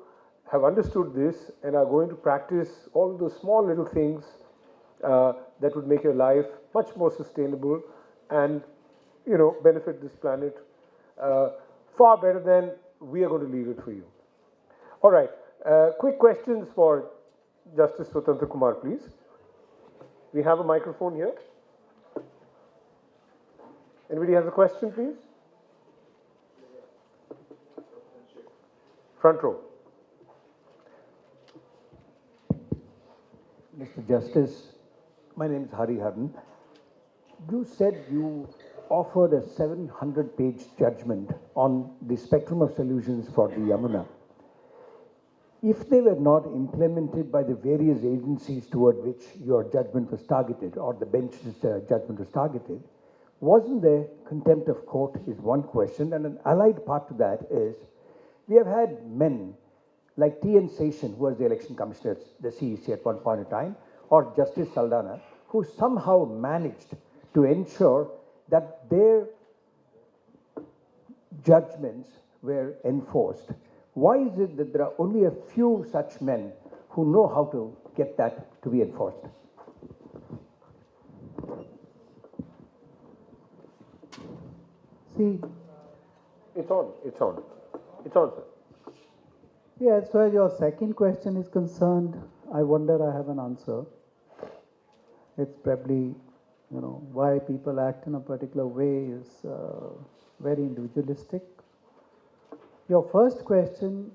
have understood this and are going to practice all those small little things that would make your life much more sustainable and, benefit this planet far better than we are going to leave it for you. All right. Quick questions for Justice Swatantra Kumar, please. We have a microphone here. Anybody has a question, please? Front row. Mr. Justice, my name is Hari Haran. You said you offered a 700-page judgment on the spectrum of solutions for the Yamuna. If they were not implemented by the various agencies toward which your judgment was targeted, or the bench's judgment was targeted, wasn't there contempt of court is one question, and an allied part to that is, we have had men like T.N. Seshan, who was the election commissioner, the CEC at one point in time, or Justice Saldana, who somehow managed to ensure that their judgments were enforced. Why is it that there are only a few such men who know how to get that to be enforced? See, It's on, sir. yeah, as far as your second question is concerned, I wonder I have an answer. It's probably, why people act in a particular way is very individualistic. Your first question,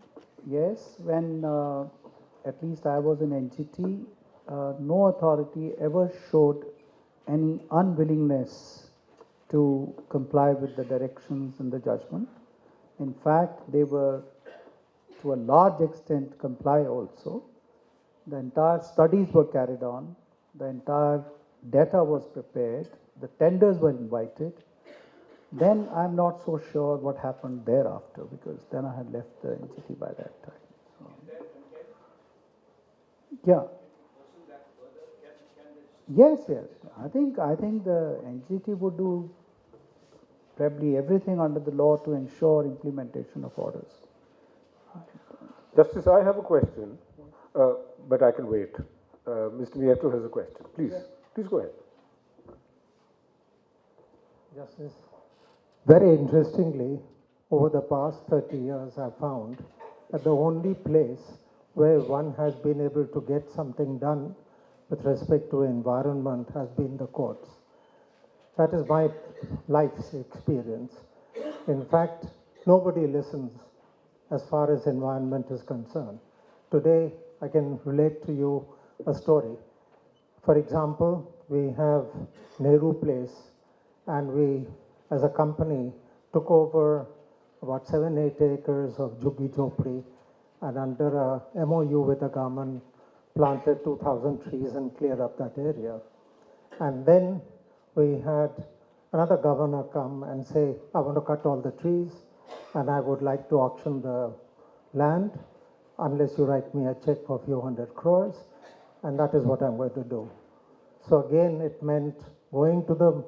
yes, when at least I was in NGT, no authority ever showed any unwillingness to comply with the directions in the judgment. In fact, they were to a large extent comply also. The entire studies were carried on, the entire data was prepared, the tenders were invited. Then I'm not so sure what happened thereafter, because then I had left the NGT by that time. Yeah. Yes, yes. I think the NGT would do probably everything under the law to ensure implementation of orders. Justice, I have a question, but I can wait. Mr. Vieto has a question. Please go ahead. Justice, very interestingly, over the past 30 years, I've found that the only place where one has been able to get something done with respect to environment has been the courts. That is my life's experience. In fact, nobody listens as far as environment is concerned. Today, I can relate to you a story. For example, we have Nehru Place, and we, as a company, took over about 7-8 acres of Juggi Jhopri, and under a MOU with the government, planted 2,000 trees and cleared up that area. And then we had another governor come and say, I want to cut all the trees, and I would like to auction the land unless you write me a check for a few hundred crores, and that is what I'm going to do. So again, it meant going to the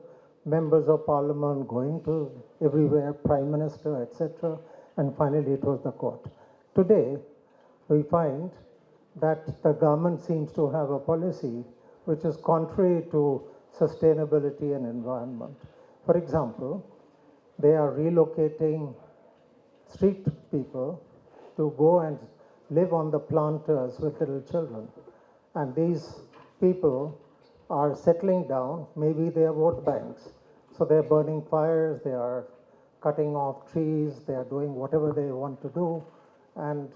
members of parliament, going to everywhere, prime minister, etc., and finally it was the court. Today, we find that the government seems to have a policy which is contrary to sustainability and environment. For example, they are relocating street people to go and live on the planters with little children. And these people are settling down, maybe they are vote banks. So they're burning fires, they are cutting off trees, they are doing whatever they want to do, and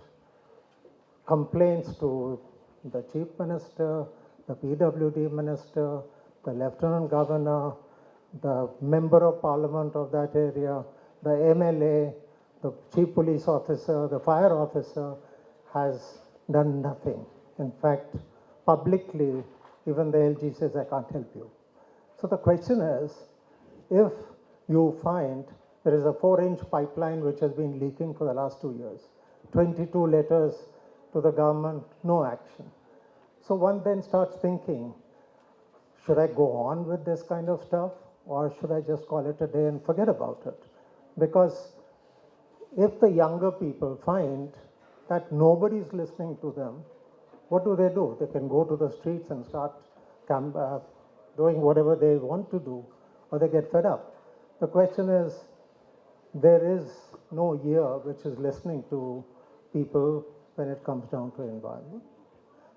complaints to the chief minister, the PWD minister, the lieutenant governor, the member of parliament of that area, the MLA, the chief police officer, the fire officer has done nothing. In fact, publicly, even the LG says, I can't help you. So the question is, if you find there is a 4-inch pipeline which has been leaking for the last 2 years, 22 letters to the government, no action. So one then starts thinking, should I go on with this kind of stuff, or should I just call it a day and forget about it? Because if the younger people find that nobody's listening to them, what do? They can go to the streets and start doing whatever they want to do, or they get fed up. The question is, there is no ear which is listening to people when it comes down to environment.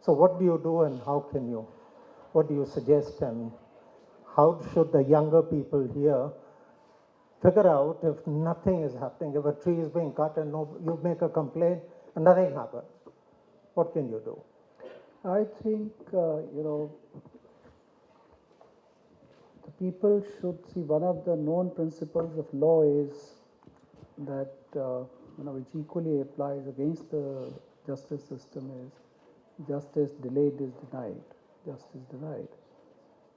So what do you do, and how can you? What do you suggest, and how should the younger people here figure out if nothing is happening, if a tree is being cut and you make a complaint and nothing happens? What can you do? I think, the people should see one of the known principles of law is that, which equally applies against the justice system is justice delayed is denied, justice denied.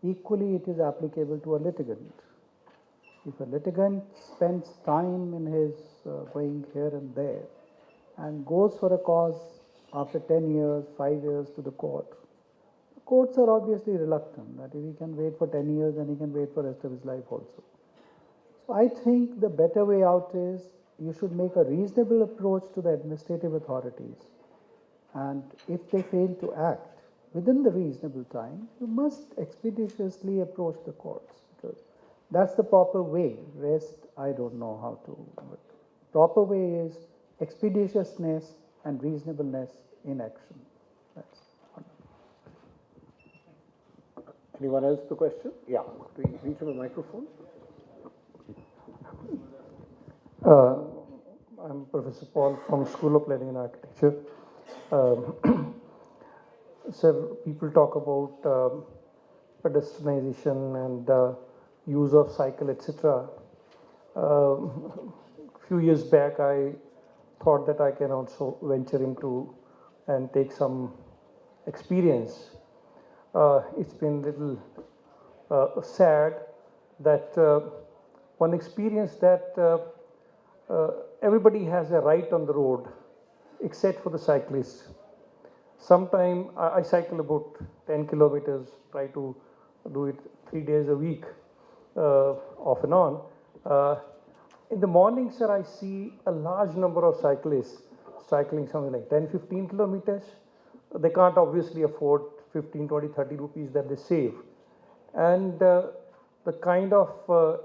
Equally, it is applicable to a litigant. If a litigant spends time in his going here and there and goes for a cause after 10 years, 5 years to the court, the courts are obviously reluctant that if he can wait for 10 years, then he can wait for the rest of his life also. So I think the better way out is you should make a reasonable approach to the administrative authorities. And if they fail to act within the reasonable time, you must expeditiously approach the courts, because that's the proper way. Rest, I don't know how to. But proper way is expeditiousness and reasonableness in action. That's one. Anyone else with a question? Yeah, please reach for the microphone. I'm Professor Paul from School of Planning and Architecture. Sir, people talk about pedestrianization and use of cycle, etc. A few years back, I thought that I can also venture into and take some experience. It's been a little sad that one experience that everybody has a right on the road except for the cyclists. Sometime I cycle about 10 kilometers, try to do it 3 days a week, off and on. In the morning, sir, I see a large number of cyclists cycling something like 10, 15 kilometers. They can't obviously afford 15, 20, 30 rupees that they save. And the kind of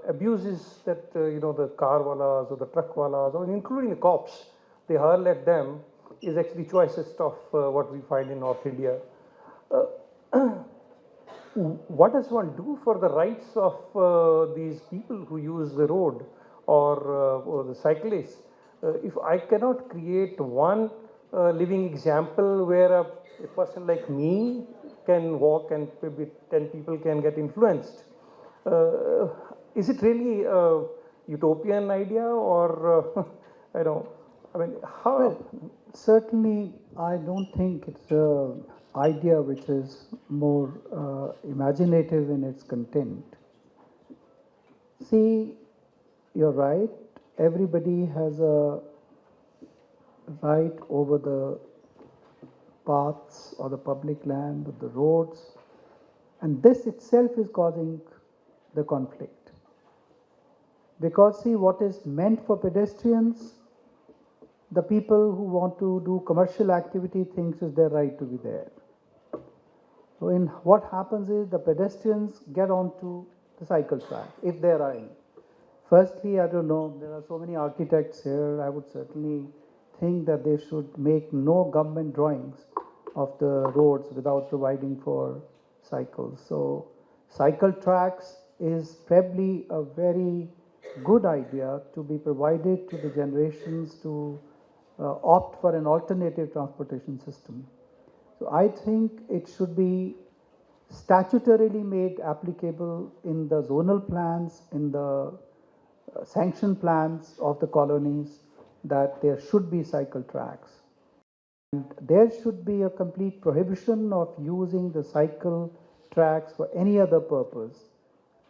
abuses that, the car walas or the truck walas, or including the cops, they hurl at them is actually choicest of what we find in North India. What does one do for the rights of these people who use the road or the cyclists? If I cannot create one living example where a person like me can walk and maybe 10 people can get influenced, is it really a utopian idea or, I mean, how? Well, certainly, I don't think it's an idea which is more imaginative in its content. See, you're right. Everybody has a right over the paths or the public land or the roads, and this itself is causing the conflict. Because, see, what is meant for pedestrians, the people who want to do commercial activity thinks is their right to be there. So in what happens is the pedestrians get onto the cycle track, if there are any. Firstly, I don't know, there are so many architects here, I would certainly think that they should make no government drawings of the roads without providing for cycles. So cycle tracks is probably a very good idea to be provided to the generations to opt for an alternative transportation system. So I think it should be statutorily made applicable in the zonal plans, in the sanction plans of the colonies, that there should be cycle tracks. And there should be a complete prohibition of using the cycle tracks for any other purpose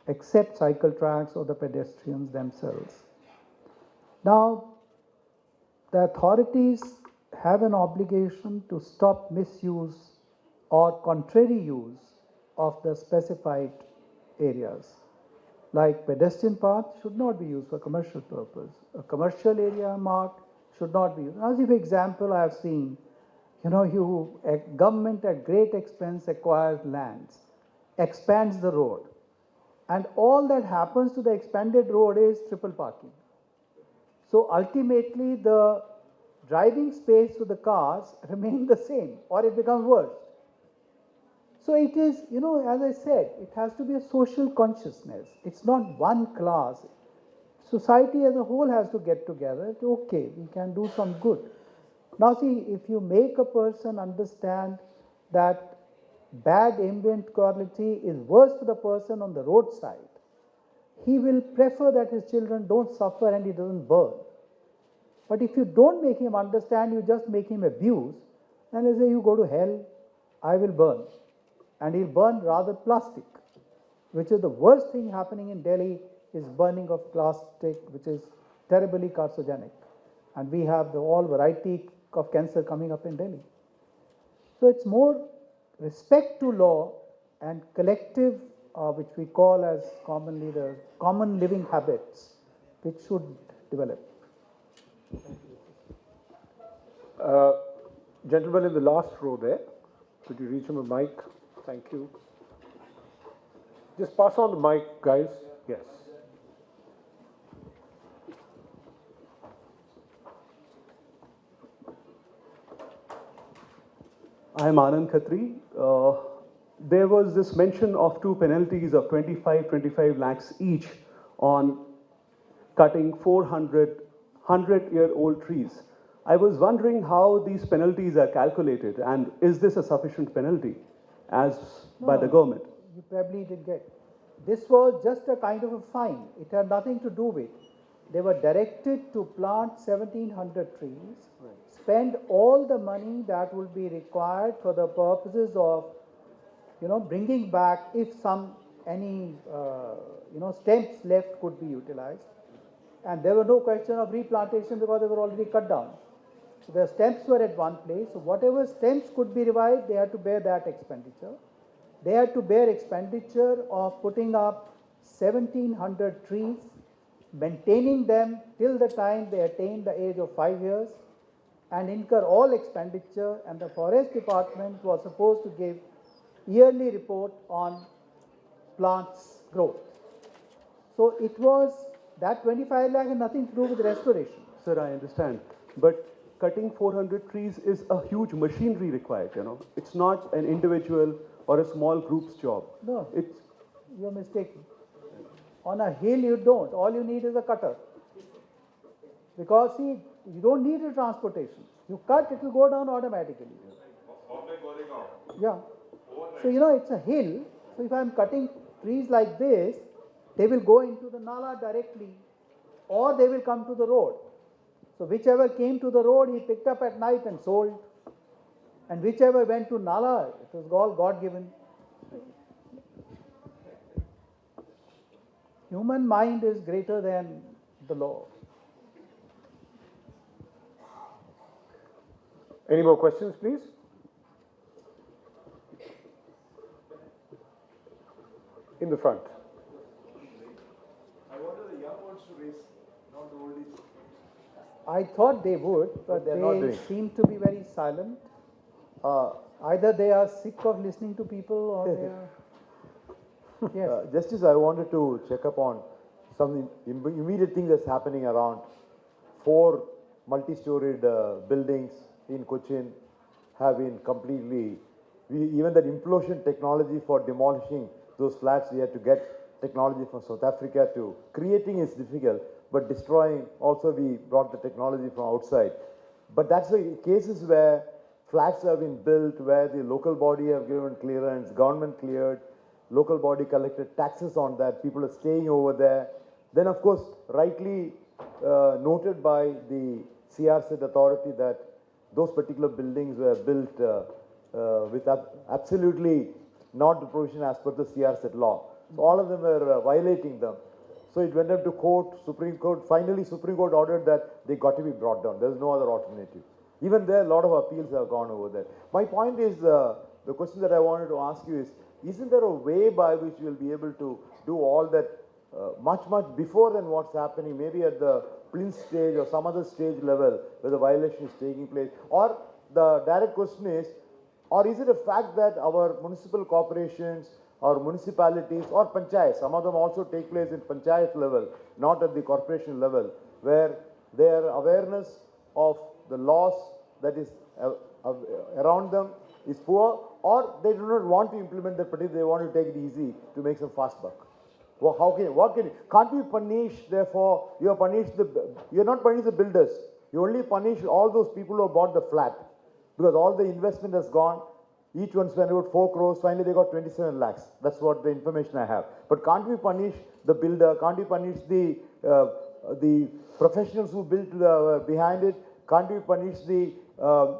except cycle tracks or the pedestrians themselves. Now, the authorities have an obligation to stop misuse or contrary use of the specified areas. Like pedestrian path should not be used for commercial purpose. A commercial area marked should not be used. As an example, I have seen, a government at great expense acquires lands, expands the road, and all that happens to the expanded road is triple parking. So ultimately, the driving space to the cars remain the same, or it becomes worse. So it is, as I said, it has to be a social consciousness. It's not one class. Society as a whole has to get together. Okay, we can do some good. Now see, if you make a person understand that bad ambient quality is worse for the person on the roadside, he will prefer that his children don't suffer and he doesn't burn. But if you don't make him understand, you just make him abuse, then he say, you go to hell, I will burn. And he'll burn rather plastic, which is the worst thing happening in Delhi, is burning of plastic, which is terribly carcinogenic. And we have all variety of cancer coming up in Delhi. So it's more respect to law and collective, which we call as commonly the common living habits, which should develop. Gentleman in the last row there, could you reach him a mic? Thank you. Just pass on the mic, guys. Yes. I am Anand Khatri. There was this mention of two penalties of 25 lakhs each on cutting 400 100-year-old trees. I was wondering how these penalties are calculated, and is this a sufficient penalty as by the government? You probably did get. This was just a kind of a fine. It had nothing to do with. They were directed to plant 1,700 trees, spend all the money that will be required for the purposes of, bringing back if any stems left could be utilized. And there was no question of replantation because they were already cut down. So the stems were at one place. So whatever stems could be revived, they had to bear that expenditure. They had to bear expenditure of putting up 1,700 trees, maintaining them till the time they attain the age of 5 years, and incur all expenditure. And the forest department was supposed to give yearly report on plants growth. So it was that 25 lakh had nothing to do with restoration. Sir, I understand. But cutting 400 trees is a huge machinery required, you know. It's not an individual or a small group's job. No, It's you're mistaken. On a hill, you don't. All you need is a cutter. Because, see, you don't need a transportation. You cut, it will go down automatically. Yeah. So, you know, it's a hill. So, if I'm cutting trees like this, they will go into the nala directly, or they will come to the road. So, whichever came to the road, he picked up at night and sold. And whichever went to nala, it was all God given. Human mind is greater than the law. Any more questions, please? In the front. I wanted the young ones to raise, not the oldies. I thought they would, but they're not they doing. seem to be very silent. Either they are sick of listening to people or they are. Yes. Justice, I wanted to check up on some immediate thing that's happening around 4 multi-storied buildings in Cochin have been completely, even that implosion technology for demolishing those flats, we had to get technology from South Africa to creating is difficult, but destroying also we brought the technology from outside. But that's the cases where flats have been built, where the local body have given clearance, government cleared, local body collected taxes on that, people are staying over there. Then of course, rightly noted by the CRZ authority that those particular buildings were built with absolutely not the provision as per the CRZ law. So all of them were violating them. So it went up to court, Supreme Court. Finally, Supreme Court ordered that they got to be brought down. There's no other alternative. Even there, a lot of appeals have gone over there. My point is, the question that I wanted to ask you is, isn't there a way by which you'll be able to do all that much before than what's happening, maybe at the plinth stage or some other stage level where the violation is taking place? Or the direct question is, or is it a fact that our municipal corporations or municipalities or panchayats, some of them also take place in panchayat level, not at the corporation level, where their awareness of the laws that is around them is poor, or they do not want to implement that particular, they want to take it easy to make some fast buck. Well, can't we punish, therefore, you're not punish the builders, you only punish all those people who have bought the flat, because all the investment has gone, each one spent about 4 crores, finally they got 27 lakhs. That's what the information I have. But can't we punish the builder, can't we punish the professionals who built behind it, can't we punish the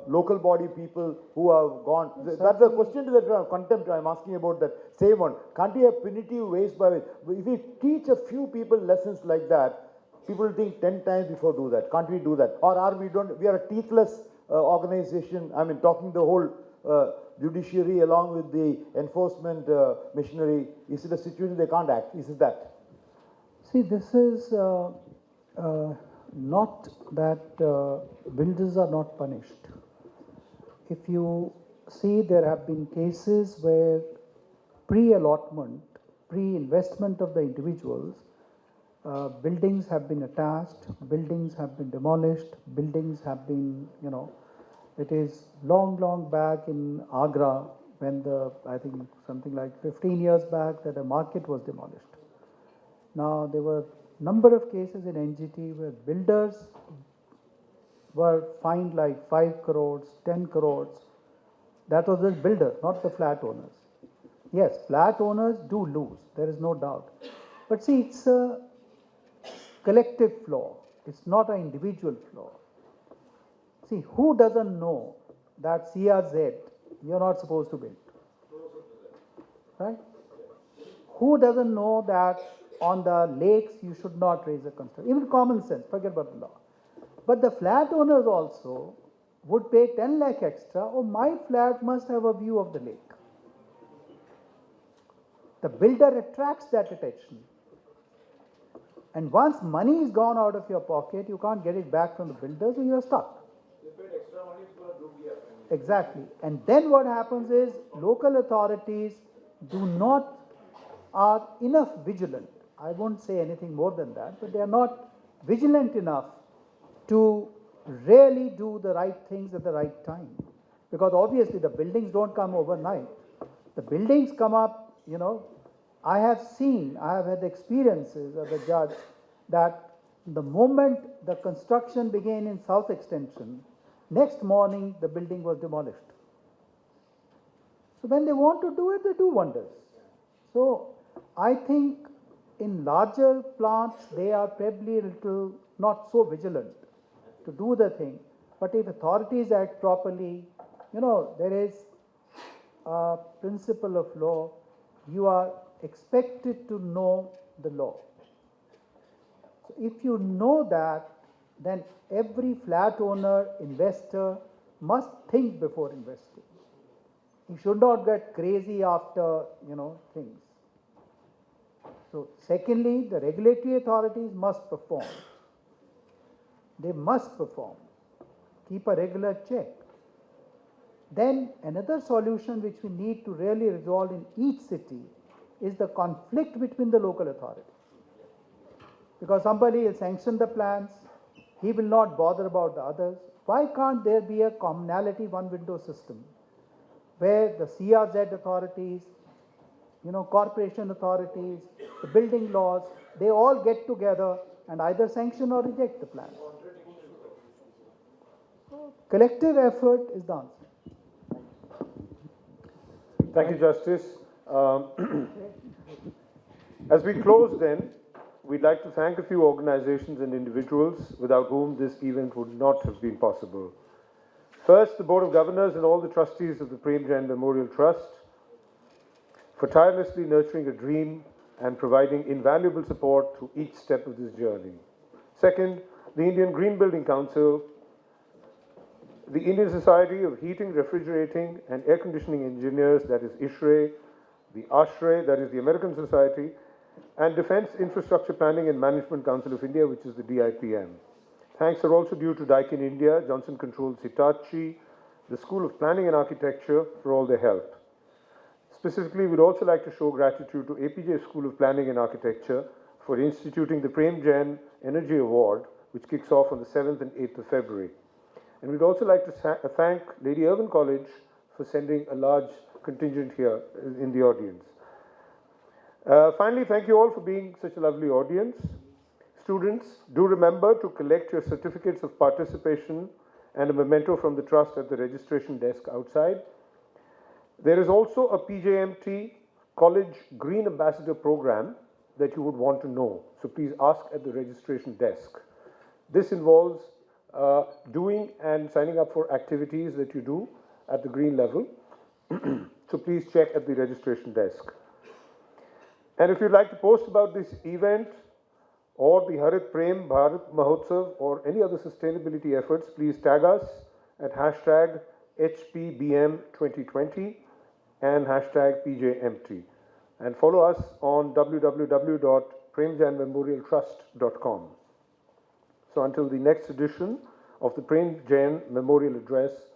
local body people who have gone? That's the question to that contempt I'm asking about, that same one. Can't we have punitive ways by which, if we teach a few people lessons like that, people will think 10 times before do that. Can't we do that? Or we are a teethless organization, I mean talking the whole judiciary along with the enforcement machinery. Is it a situation they can't act? Is it that? See, this is not that builders are not punished. If you see, there have been cases where pre-allotment, pre-investment of the individuals, buildings have been attached, buildings have been demolished, buildings have been, it is long back in Agra when I think something like 15 years back that a market was demolished. Now, there were number of cases in NGT where builders were fined like 5 crores, 10 crores. That was the builder, not the flat owners. Yes, flat owners do lose, there is no doubt. But see, it's a collective flaw. It's not an individual flaw. See, who doesn't know that CRZ you're not supposed to build? Right? Who doesn't know that on the lakes you should not raise a construction? Even common sense, forget about the law. But the flat owners also would pay 10 lakh extra, or my flat must have a view of the lake. The builder attracts that attention. And once money is gone out of your pocket, you can't get it back from the builder, so you're stuck. Exactly. And then what happens is local authorities are enough vigilant. I won't say anything more than that, but they are not vigilant enough to really do the right things at the right time. Because obviously the buildings don't come overnight. The buildings come up, I have had experiences as a judge that the moment the construction began in South Extension, next morning the building was demolished. So when they want to do it, they do wonders. So I think in larger plants, they are probably a little not so vigilant to do the thing. But if authorities act properly, there is a principle of law. You are expected to know the law. So if you know that, then every flat owner, investor must think before investing. He should not get crazy after, things. So secondly, the regulatory authorities must perform. They must perform. Keep a regular check. Then another solution which we need to really resolve in each city is the conflict between the local authorities. Because somebody will sanction the plans, he will not bother about the others. Why can't there be a commonality one-window system where the CRZ authorities, corporation authorities, the building laws, they all get together and either sanction or reject the plans. Collective effort is the answer. Thank you, Justice. As we close then, we'd like to thank a few organizations and individuals without whom this event would not have been possible. First, the Board of Governors and all the trustees of the Prem Jain Memorial Trust for tirelessly nurturing a dream and providing invaluable support through each step of this journey. Second, the Indian Green Building Council, the Indian Society of Heating, Refrigerating and Air Conditioning Engineers, that is ISHRE, the ASHRE, that is the American Society, and Defense Infrastructure Planning and Management Council of India, which is the DIPM. Thanks are also due to Daikin India, Johnson Controls Hitachi, the School of Planning and Architecture for all their help. Specifically, we'd also like to show gratitude to APJ School of Planning and Architecture for instituting the Prem Jain Energy Award, which kicks off on the 7th and 8th of February. And we'd also like to thank Lady Irwin College for sending a large contingent here in the audience. Finally, thank you all for being such a lovely audience. Students, do remember to collect your certificates of participation and a memento from the trust at the registration desk outside. There is also a PJMT College Green Ambassador program that you would want to know. So please ask at the registration desk. This involves doing and signing up for activities that you do at the green level. So please check at the registration desk. And if you'd like to post about this event or the Harit Prem Bharat Mahotsav or any other sustainability efforts, please tag us at hashtag HPBM2020 and hashtag PJMT. And follow us on www.premjainmemorialtrust.com. So until the next edition of the Prem Jain Memorial Address,